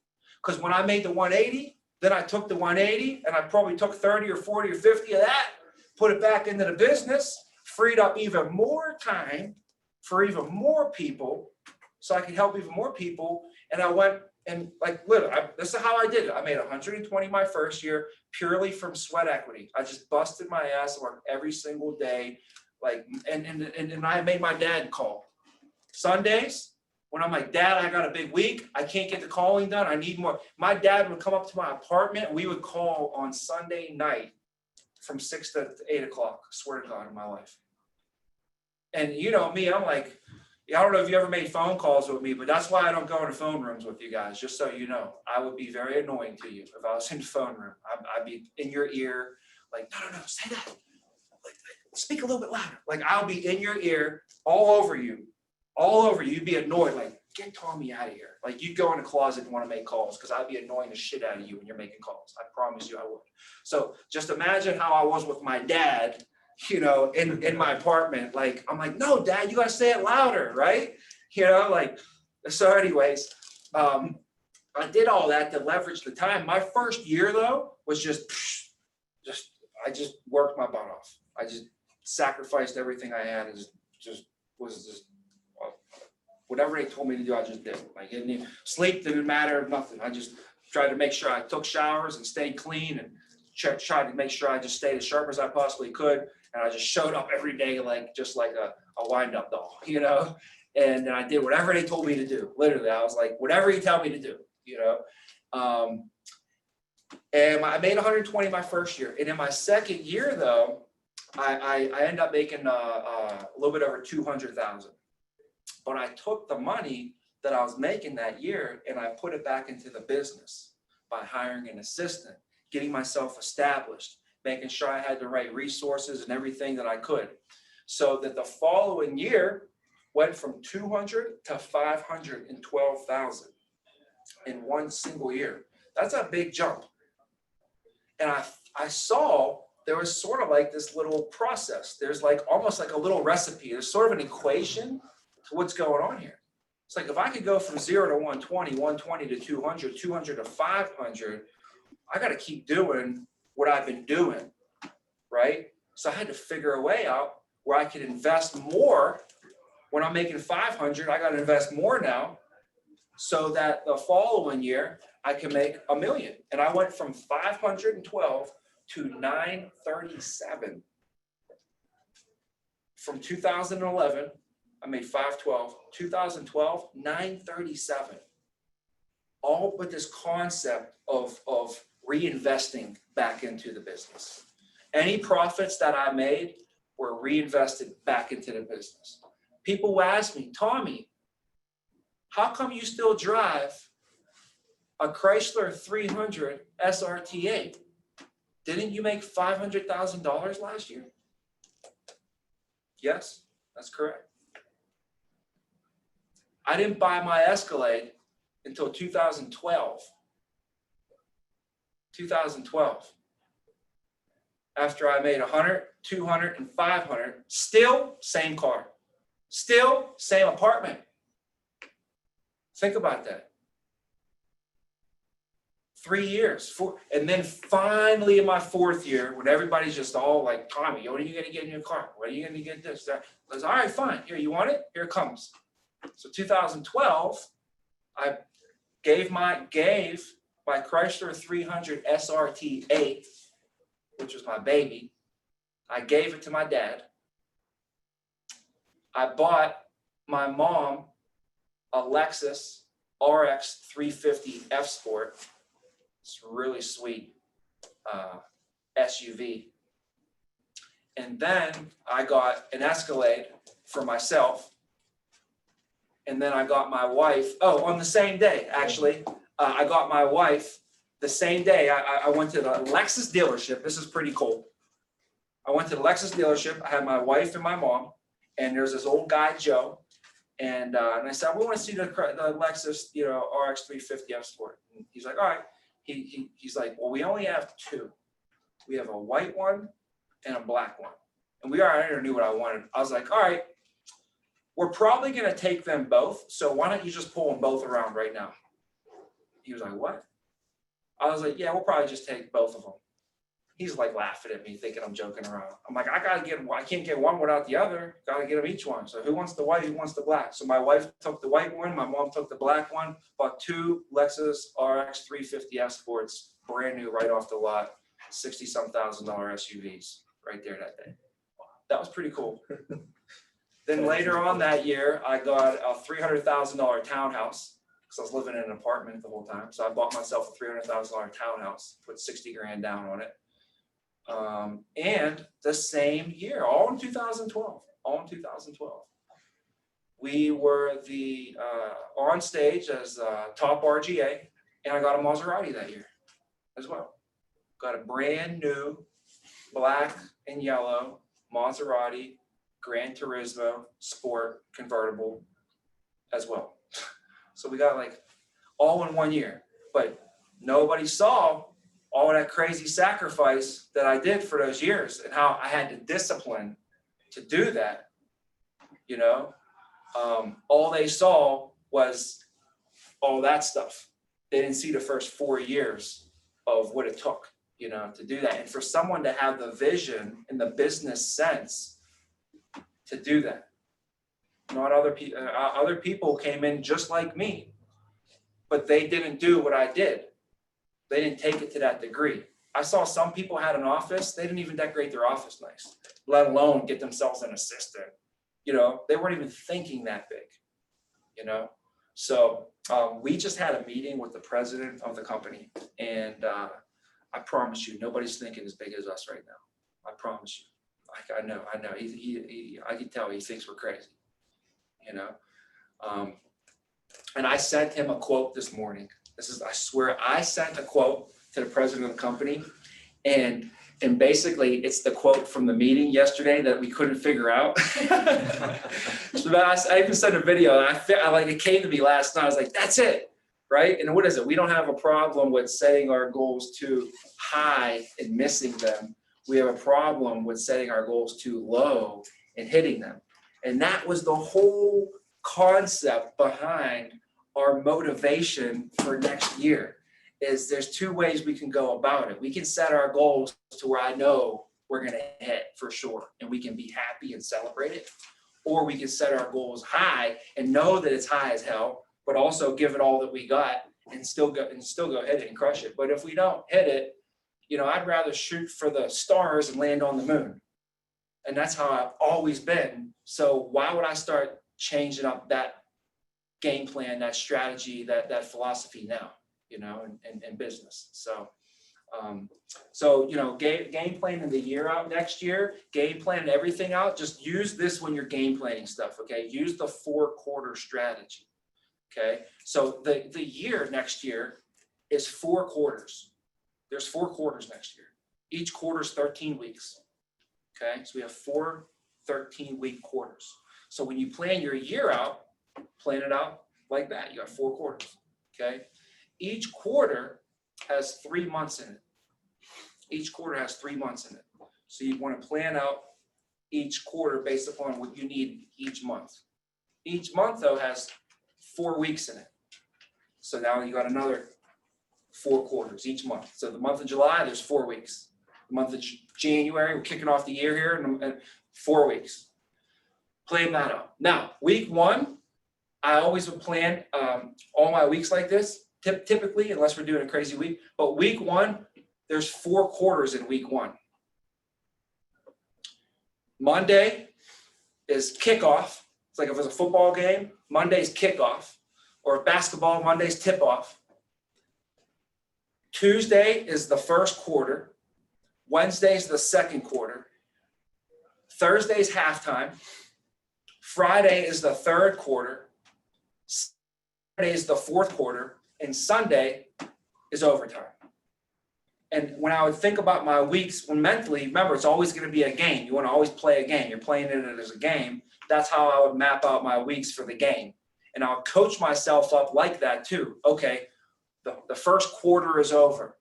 Because when I made the 180, then I took the 180 and I probably took 30 or 40 or 50 of that, put it back into the business, freed up even more time for even more people so I could help even more people. And I went and like literally, this is how I did it. I made 120 my first year purely from sweat equity. I just busted my ass and worked every single day. Like, and I made my dad call. Sundays, when I'm like, Dad, I got a big week. I can't get the calling done. I need more. My dad would come up to my apartment and we would call on Sunday night from 6 to 8 o'clock. I swear to God in my life. And you know me, I'm like, I don't know if you ever made phone calls with me, but that's why I don't go into phone rooms with you guys, just so you know. I would be very annoying to you if I was in the phone room. I'd be in your ear, like, no, say that. Like, speak a little bit louder. Like, I'll be in your ear, all over you. You'd be annoyed, like, get Tommy out of here. Like, you'd go in the closet and want to make calls because I'd be annoying the shit out of you when you're making calls. I promise you I would. So just imagine how I was with my dad, you know, in my apartment. Like, I'm like, no, Dad, you got to say it louder, right? You know, like, so anyways, I did all that to leverage the time. My first year, though, was I just worked my butt off. I just sacrificed everything I had and just whatever they told me to do, I just did. Like, sleep didn't matter, nothing. I just tried to make sure I took showers and stayed clean and tried to make sure I just stayed as sharp as I possibly could. And I just showed up every day just like a wind-up doll, you know? And I did whatever they told me to do. Literally, I was like, whatever you tell me to do, And I made 120 my first year. And in my second year, though, I ended up making a little bit over 200,000. But I took the money that I was making that year and I put it back into the business by hiring an assistant, getting myself established, making sure I had the right resources and everything that I could. So that the following year went from 200 to 512,000 in one single year. That's a big jump. And I saw there was sort of like this little process. There's like almost like a little recipe. There's sort of an equation to what's going on here. It's like if I could go from 0 to 120, 120 to 200, 200 to 500, I got to keep doing what I've been doing, right? So I had to figure a way out where I could invest more. When I'm making 500, I got to invest more now so that the following year I can make $1 million. And I went from 512 to 937. From 2011, I made 512. 2012, 937. All with this concept of reinvesting back into the business. Any profits that I made were reinvested back into the business. People will ask me, Tommy, how come you still drive a Chrysler 300 SRT8? Didn't you make $500,000 last year? Yes, that's correct. I didn't buy my Escalade until 2012. 2012. After I made 100, 200, and 500, still same car, still same apartment. Think about that. 3 years, and then finally in my fourth year, when everybody's just all like, Tommy, when are you gonna get a new car? When are you gonna get this? That? I was all right, fine. Here, you want it? Here it comes. So 2012, I gave my Chrysler 300 SRT8, which was my baby. I gave it to my dad. I bought my mom a Lexus RX 350 F Sport. It's really sweet SUV. And then I got an Escalade for myself. And then I got my wife, on the same day, actually, I got my wife the same day. I went to the Lexus dealership. This is pretty cool. I went to the Lexus dealership. I had my wife and my mom, and there's this old guy, Joe. And I said, we want to see the Lexus, RX 350 F Sport. And he's like, all right. He's like, well, we only have two. We have a white one and a black one. And we already knew what I wanted. I was like, all right, we're probably going to take them both. So why don't you just pull them both around right now? He was like, what? I was like, yeah, we'll probably just take both of them. He's like laughing at me, thinking I'm joking around. I'm like, I can't get one without the other. Got to get them each one. So who wants the white? Who wants the black? So my wife took the white one. My mom took the black one. Bought two Lexus RX 350 F Sports, brand new, right off the lot, $60-some thousand SUVs right there that day. That was pretty cool. Then later on that year, I got a $300,000 townhouse because I was living in an apartment the whole time. So I bought myself a $300,000 townhouse, put 60 grand down on it. And the same year, all in 2012, we were on stage as top RGA, and I got a Maserati that year as well. Got a brand new black and yellow Maserati Gran Turismo Sport convertible as well. So we got like all in 1 year, but nobody saw all that crazy sacrifice that I did for those years and how I had to discipline to do that. All they saw was all that stuff. They didn't see the first 4 years of what it took, to do that. And for someone to have the vision and the business sense to do that. Not other people came in just like me, but they didn't do what I did. They didn't take it to that degree. I saw some people had an office. They didn't even decorate their office nice, let alone get themselves an assistant. They weren't even thinking that big, So We just had a meeting with the president of the company, and I promise you, nobody's thinking as big as us right now. I promise you. I know. I can tell he thinks we're crazy, you know. And I sent him a quote this morning. I swear, I sent a quote to the president of the company, and basically it's the quote from the meeting yesterday that we couldn't figure out. So I even sent a video, and I like, it came to me last night. I was like, that's it, right? And what is it? We don't have a problem with setting our goals too high and missing them. We have a problem with setting our goals too low and hitting them. And that was the whole concept behind our motivation for next year. Is there's two ways we can go about it. We can set our goals to where I know we're going to hit for sure, and we can be happy and celebrate it. Or we can set our goals high and know that it's high as hell, but also give it all that we got and still go hit it and crush it. But if we don't hit it, you know, I'd rather shoot for the stars and land on the moon. And that's how I've always been. So why would I start changing up that game plan, that strategy, that philosophy now, you know, in business? So, you know, game planning the year out next year, game planning everything out. Just use this when you're game planning stuff. Okay. Use the 4-quarter strategy. Okay. So the year next year is 4 quarters. There's 4 quarters next year. Each quarter is 13 weeks. Okay. So we have 4 13-week quarters. So when you plan your year out, plan it out like that. You got 4 quarters. Okay. Each quarter has 3 months in it. Each quarter has 3 months in it. So you want to plan out each quarter based upon what you need each month. Each month, though, has 4 weeks in it. So now you got another 4 quarters each month. So the month of July, there's 4 weeks. The month of January, we're kicking off the year here, and 4 weeks. Plan that out. Now, week 1, I always would plan all my weeks like this, typically, unless we're doing a crazy week. But week 1, there's 4 quarters in week 1. Monday is kickoff. It's like if it was a football game, Monday's kickoff. Or basketball, Monday's tip-off. Tuesday is the first quarter. Wednesday's the second quarter. Thursday's halftime. Friday is the third quarter. Saturday is the fourth quarter. And Sunday is overtime. And when I would think about my weeks, when mentally, remember, it's always going to be a game. You want to always play a game. You're playing it as a game. That's how I would map out my weeks for the game. And I'll coach myself up like that too. Okay, the first quarter is over.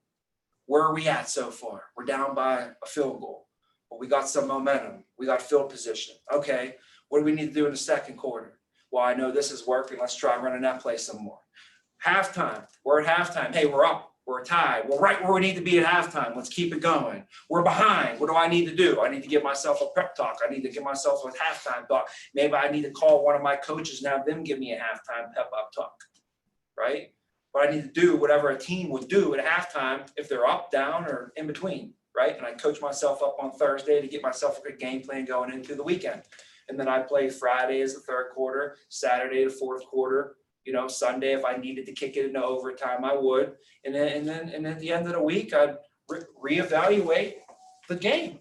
Where are we at so far? We're down by a field goal. But we got some momentum. We got field position. Okay, what do we need to do in the second quarter? Well, I know this is working. Let's try running that play some more. Halftime. We're at halftime. Hey, we're up. We're tied. We're right where we need to be at halftime. Let's keep it going. We're behind. What do I need to do? I need to give myself a prep talk. I need to give myself a halftime talk. Maybe I need to call one of my coaches and have them give me a halftime pep up talk, right? But I need to do whatever a team would do at halftime if they're up, down, or in between, right? And I coach myself up on Thursday to get myself a good game plan going into the weekend. And then I play Friday as the third quarter, Saturday the fourth quarter. You know, Sunday, if I needed to kick it into overtime, I would. And then at the end of the week, I'd reevaluate the game.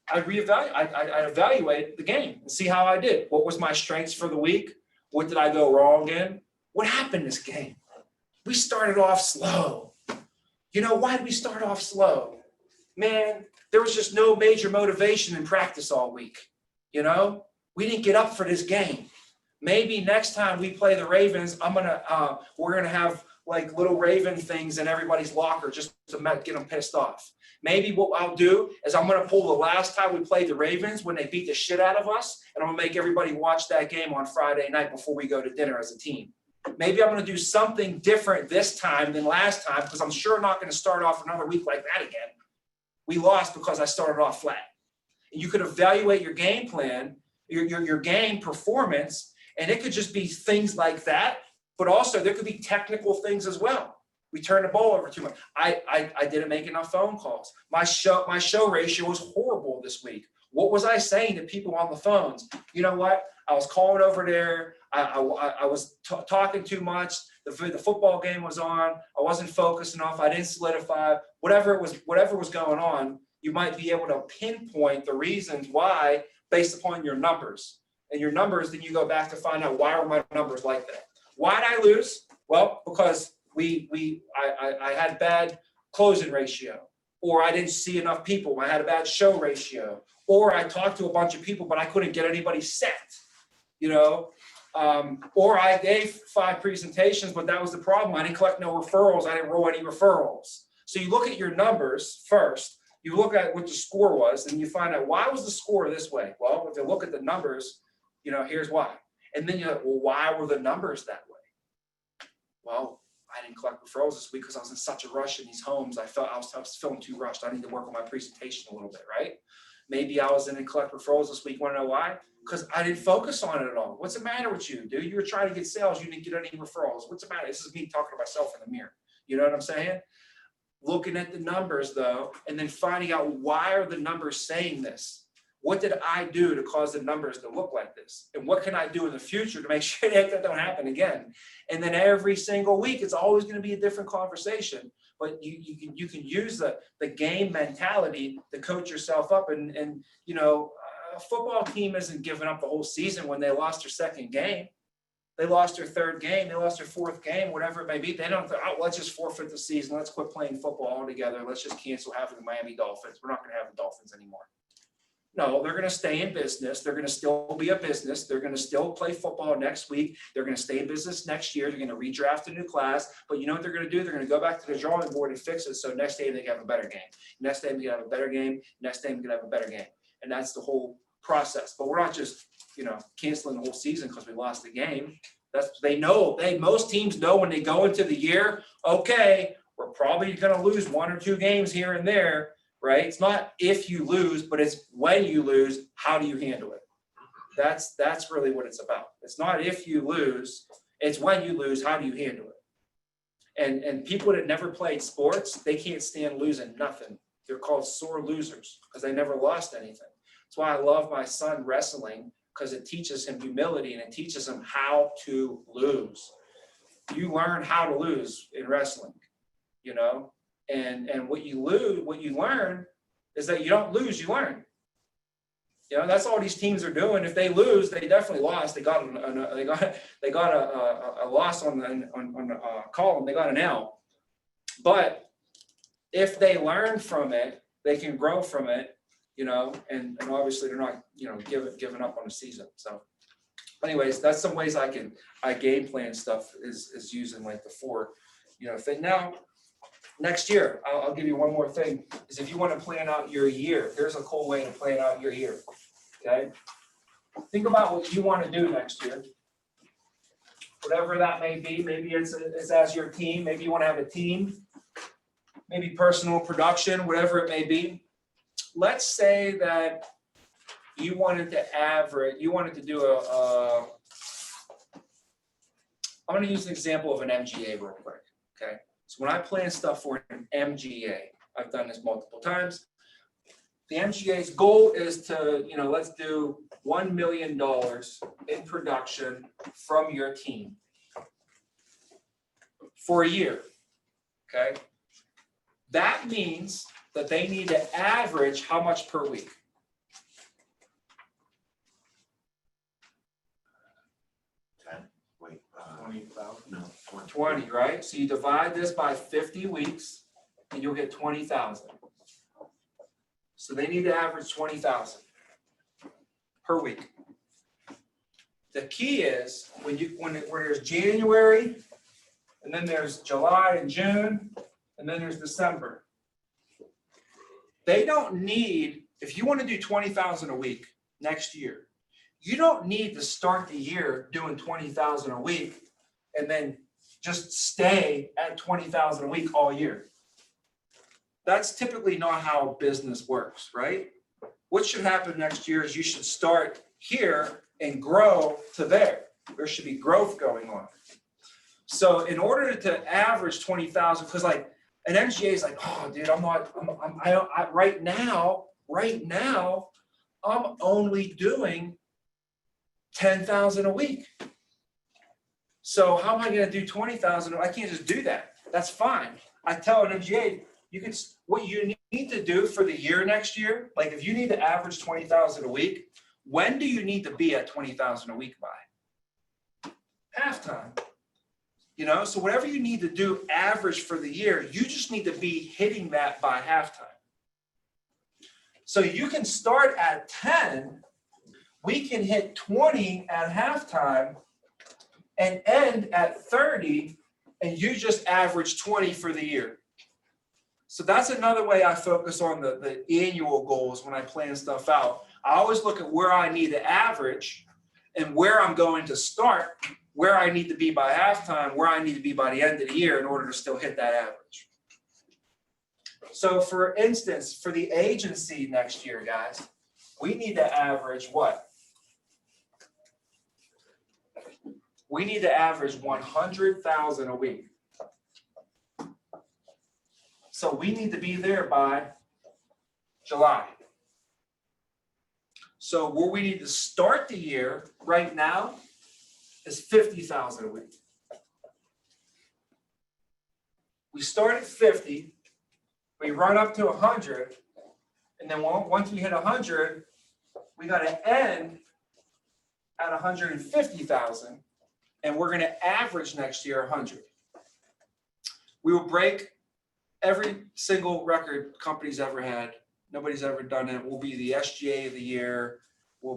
I'd evaluate the game and see how I did. What was my strengths for the week? What did I go wrong in? What happened this game? We started off slow. You know, why did we start off slow? Man, there was just no major motivation in practice all week. You know, we didn't get up for this game. Maybe next time we play the Ravens, we're gonna have like little Raven things in everybody's locker just to get them pissed off. Maybe what I'll do is I'm gonna pull the last time we played the Ravens when they beat the shit out of us, and I'm gonna make everybody watch that game on Friday night before we go to dinner as a team. Maybe I'm gonna do something different this time than last time, because I'm sure not gonna start off another week like that again. We lost because I started off flat. And you could evaluate your game plan, your game performance. And it could just be things like that, but also there could be technical things as well. We turned the ball over too much. I didn't make enough phone calls. My show ratio was horrible this week. What was I saying to people on the phones? You know what? I was calling over there. I was talking too much. The football game was on. I wasn't focused enough. I didn't solidify. Whatever was going on, you might be able to pinpoint the reasons why based upon your numbers. And your numbers, then you go back to find out, why are my numbers like that? Why did I lose? Well, because I had bad closing ratio, or I didn't see enough people. I had a bad show ratio, or I talked to a bunch of people, but I couldn't get anybody set, you know? Or I gave 5 presentations, but that was the problem. I didn't collect no referrals. I didn't roll any referrals. So you look at your numbers first, you look at what the score was, and you find out, why was the score this way? Well, if you look at the numbers, you know, here's why. And then you're like, well, why were the numbers that way? Well, I didn't collect referrals this week because I was in such a rush in these homes. I was feeling too rushed. I need to work on my presentation a little bit, right? Maybe I was in and collect referrals this week. Want to know why? Because I didn't focus on it at all. What's the matter with you, dude? You were trying to get sales. You didn't get any referrals. What's the matter? This is me talking to myself in the mirror. You know what I'm saying? Looking at the numbers, though, and then finding out, why are the numbers saying this? What did I do to cause the numbers to look like this? And what can I do in the future to make sure that don't happen again? And then every single week, it's always going to be a different conversation. But you can use the game mentality to coach yourself up. And you know, a football team isn't giving up the whole season when they lost their second game. They lost their third game. They lost their fourth game, whatever it may be. They don't think, oh, let's just forfeit the season. Let's quit playing football altogether. Let's just cancel having the Miami Dolphins. We're not going to have the Dolphins anymore. No, they're going to stay in business. They're going to still be a business. They're going to still play football next week. They're going to stay in business next year. They're going to redraft a new class. But you know what they're going to do? They're going to go back to the drawing board and fix it. So next day they can have a better game. Next day we can have a better game. Next day we can have a better game. And that's the whole process. But we're not just, you know, canceling the whole season because we lost the game. Most teams know when they go into the year, okay, we're probably going to lose 1 or 2 games here and there. Right? It's not if you lose, but it's when you lose, how do you handle it? That's really what it's about. It's not if you lose, it's when you lose, how do you handle it? And people that never played sports, they can't stand losing nothing. They're called sore losers because they never lost anything. That's why I love my son wrestling, because it teaches him humility and it teaches him how to lose. You learn how to lose in wrestling, you know? And what you learn is that you don't lose, you learn. You know, that's all these teams are doing. If they lose, they definitely lost. They got a loss on the column. They got an L. But if they learn from it, they can grow from it. You know, and obviously they're not, you know, giving up on the season. So, anyways, that's some ways I game plan stuff is using like the 4, you know, thing. Now, next year, I'll give you one more thing, is if you want to plan out your year, here's a cool way to plan out your year, okay? Think about what you want to do next year. Whatever that may be, maybe it's as your team, maybe you want to have a team, maybe personal production, whatever it may be. Let's say that you wanted to do I'm going to use an example of an MGA real quick, okay? So when I plan stuff for an MGA, I've done this multiple times. The MGA's goal is to, you know, let's do $1 million in production from your team for a year, okay? That means that they need to average how much per week? Wait, 20,000? No, 20, right? So you divide this by 50 weeks and you'll get 20,000. So they need to average 20,000 per week. The key is when there's January, and then there's July and June, and then there's December. They don't need, if you want to do 20,000 a week next year, you don't need to start the year doing 20,000 a week and then just stay at 20,000 a week all year. That's typically not how business works, right? What should happen next year is you should start here and grow to there. There should be growth going on. So in order to average 20,000, because like an MGA is like, oh, dude, right now, I'm only doing 10,000 a week. So how am I gonna do 20,000? I can't just do that. That's fine. I tell an MGA, what you need to do for the year next year, like if you need to average 20,000 a week, when do you need to be at 20,000 a week by? Halftime. You know, so whatever you need to do average for the year, you just need to be hitting that by halftime. So you can start at 10, we can hit 20 at halftime and end at 30, and you just average 20 for the year. So that's another way I focus on the annual goals when I plan stuff out. I always look at where I need to average and where I'm going to start, where I need to be by halftime, where I need to be by the end of the year in order to still hit that average. So for instance, for the agency next year, guys, we need to average what? We need to average 100,000 a week. So we need to be there by July. So where we need to start the year right now is 50,000 a week. We start at 50, we run up to 100, and then once we hit 100, we got to end at 150,000, and we're going to average next year 100. We will break every single record company's ever had. Nobody's ever done it. We'll be the SGA of the year. We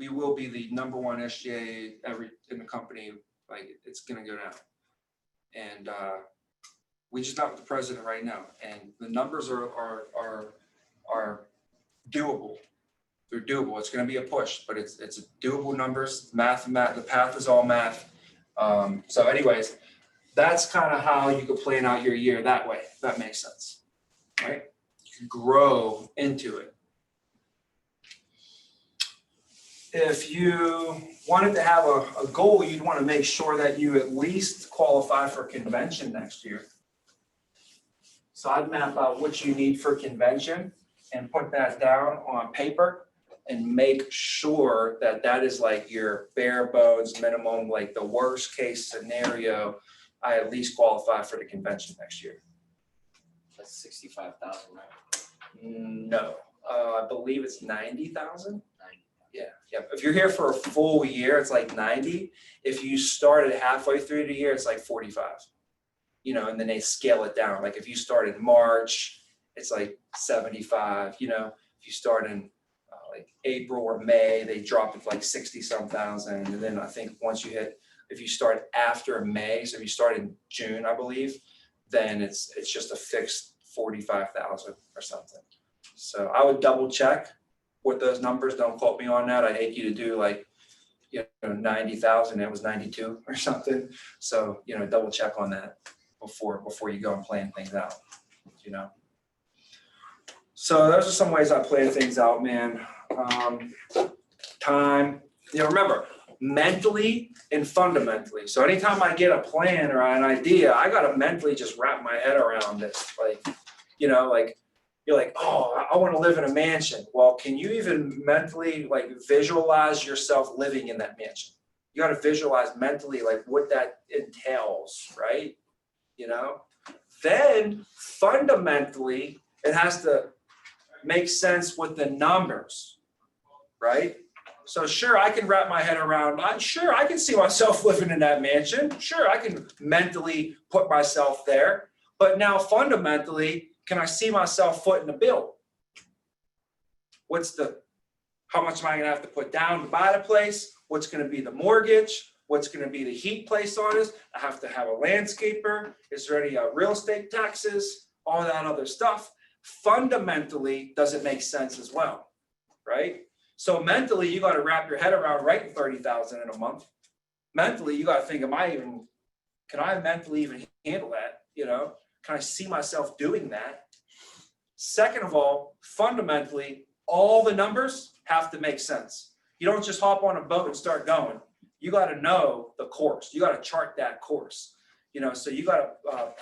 will be the number one SGA ever in the company. Like, it's going to go down. And we just met with the president right now, and the numbers are doable. They're doable. It's going to be a push, but it's doable numbers. Math. The path is all math. So, anyways, that's kind of how you could plan out your year that way. If that makes sense, right? You can grow into it. If you wanted to have a goal, you'd want to make sure that you at least qualify for convention next year. So I'd map out what you need for convention and put that down on paper and make sure that that is like your bare bones minimum, like the worst case scenario. I at least qualify for the convention next year. That's 65,000, right? No, I believe it's 90,000. Yeah. If you're here for a full year, it's like 90. If you started halfway through the year, it's like 45. You know, and then they scale it down. Like if you start in March, it's like 75. You know, if you start in like April or May, they drop it to like 60-some thousand. And then I think once you hit, if you start after May, so if you start in June, I believe, then it's just a fixed 45,000 or something. So I would double check with those numbers. Don't quote me on that. I'd hate you to do like, 90,000. It was 92 or something. So, double check on that before you go and plan things out, So those are some ways I plan things out, man. Time, remember, mentally and fundamentally. So anytime I get a plan or an idea, I got to mentally just wrap my head around this. Like, you're like, oh, I want to live in a mansion. Well, can you even mentally like visualize yourself living in that mansion? You got to visualize mentally like what that entails, right? Then fundamentally, it has to make sense with the numbers, right? So sure, I can wrap my head around, sure, I can see myself living in that mansion. Sure, I can mentally put myself there. But now fundamentally, can I see myself footing the bill? How much am I going to have to put down to buy the place? What's going to be the mortgage? What's going to be the heat placed on it? I have to have a landscaper. Is there any real estate taxes? All that other stuff. Fundamentally, does it make sense as well, right? So mentally, you got to wrap your head around writing 30,000 in a month. Mentally, you got to think, can I mentally even handle that? Can I see myself doing that? Second of all, fundamentally, all the numbers have to make sense. You don't just hop on a boat and start going. You got to know the course. You got to chart that course. You know, so you gotta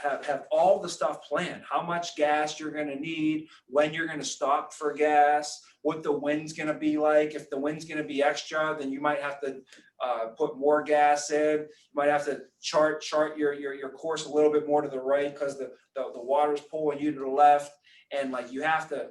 have all the stuff planned, how much gas you're gonna need, when you're gonna stop for gas, what the wind's gonna be like. If the wind's gonna be extra, then you might have to put more gas in. You might have to chart your course a little bit more to the right because the water's pulling you to the left. And like you have to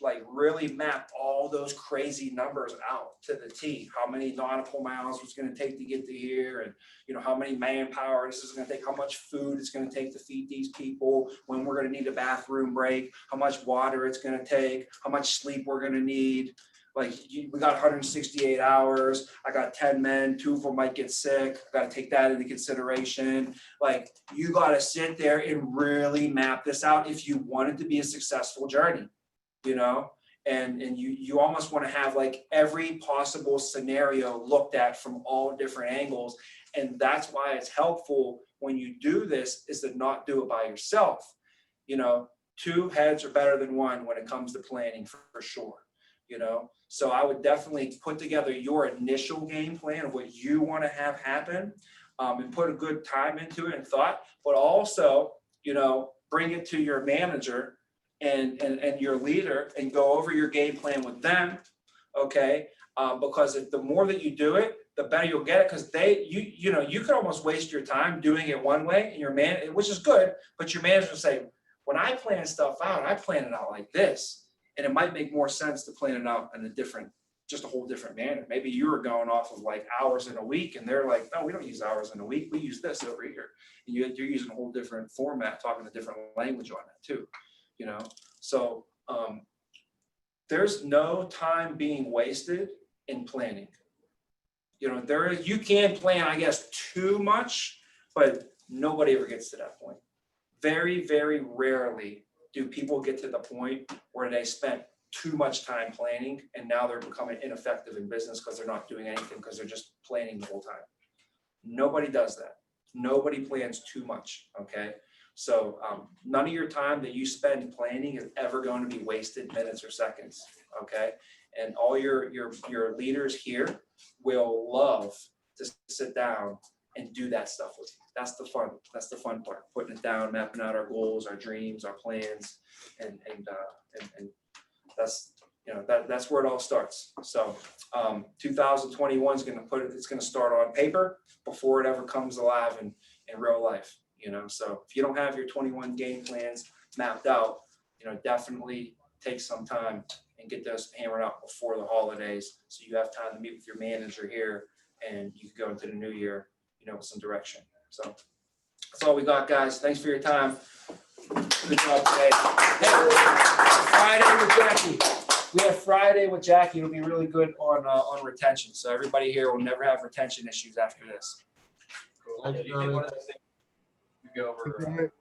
like really map all those crazy numbers out to the T. How many nautical miles it's going to take to get to here, and you know how many manpower this is going to take, how much food it's going to take to feed these people, when we're going to need a bathroom break, how much water it's going to take, how much sleep we're going to need. Like we got 168 hours. I got 10 men, 2 of them might get sick. Got to take that into consideration. Like you got to sit there and really map this out if you want it to be a successful journey. You know, and you almost want to have like every possible scenario looked at from all different angles. And that's why it's helpful when you do this is to not do it by yourself. You know, 2 heads are better than 1 when it comes to planning for sure. You know, so I would definitely put together your initial game plan of what you want to have happen, and put a good time into it and thought, but also, you know, bring it to your manager and your leader and go over your game plan with them, okay? Because if the more that you do it, the better you'll get it. Because you know, you could almost waste your time doing it one way, and your man, which is good, but your manager will say, when I plan stuff out, I plan it out like this, and it might make more sense to plan it out in a different, just a whole different manner. Maybe you were going off of like hours in a week, and they're like, no, we don't use hours in a week. We use this over here, and you're using a whole different format, talking a different language on it too. You know, so there's no time being wasted in planning. You know, you can plan, I guess, too much, but nobody ever gets to that point. Very, very rarely do people get to the point where they spent too much time planning and now they're becoming ineffective in business because they're not doing anything because they're just planning the whole time. Nobody does that. Nobody plans too much, okay? So none of your time that you spend planning is ever going to be wasted minutes or seconds, okay? And all your leaders here will love to sit down and do that stuff with you. That's the fun. That's the fun part. Putting it down, mapping out our goals, our dreams, our plans, and that's, you know, that's where it all starts. So 2021 is going to it's going to start on paper before it ever comes alive in real life. You know, so if you don't have your 21 game plans mapped out, you know, definitely take some time and get those hammered out before the holidays, so you have time to meet with your manager here, and you can go into the new year, you know, with some direction. So that's all we got, guys. Thanks for your time. Good job today. Hey, Friday with Jackie. We have Friday with Jackie. It'll be really good on retention. So everybody here will never have retention issues after this. You did one of those things. You go over.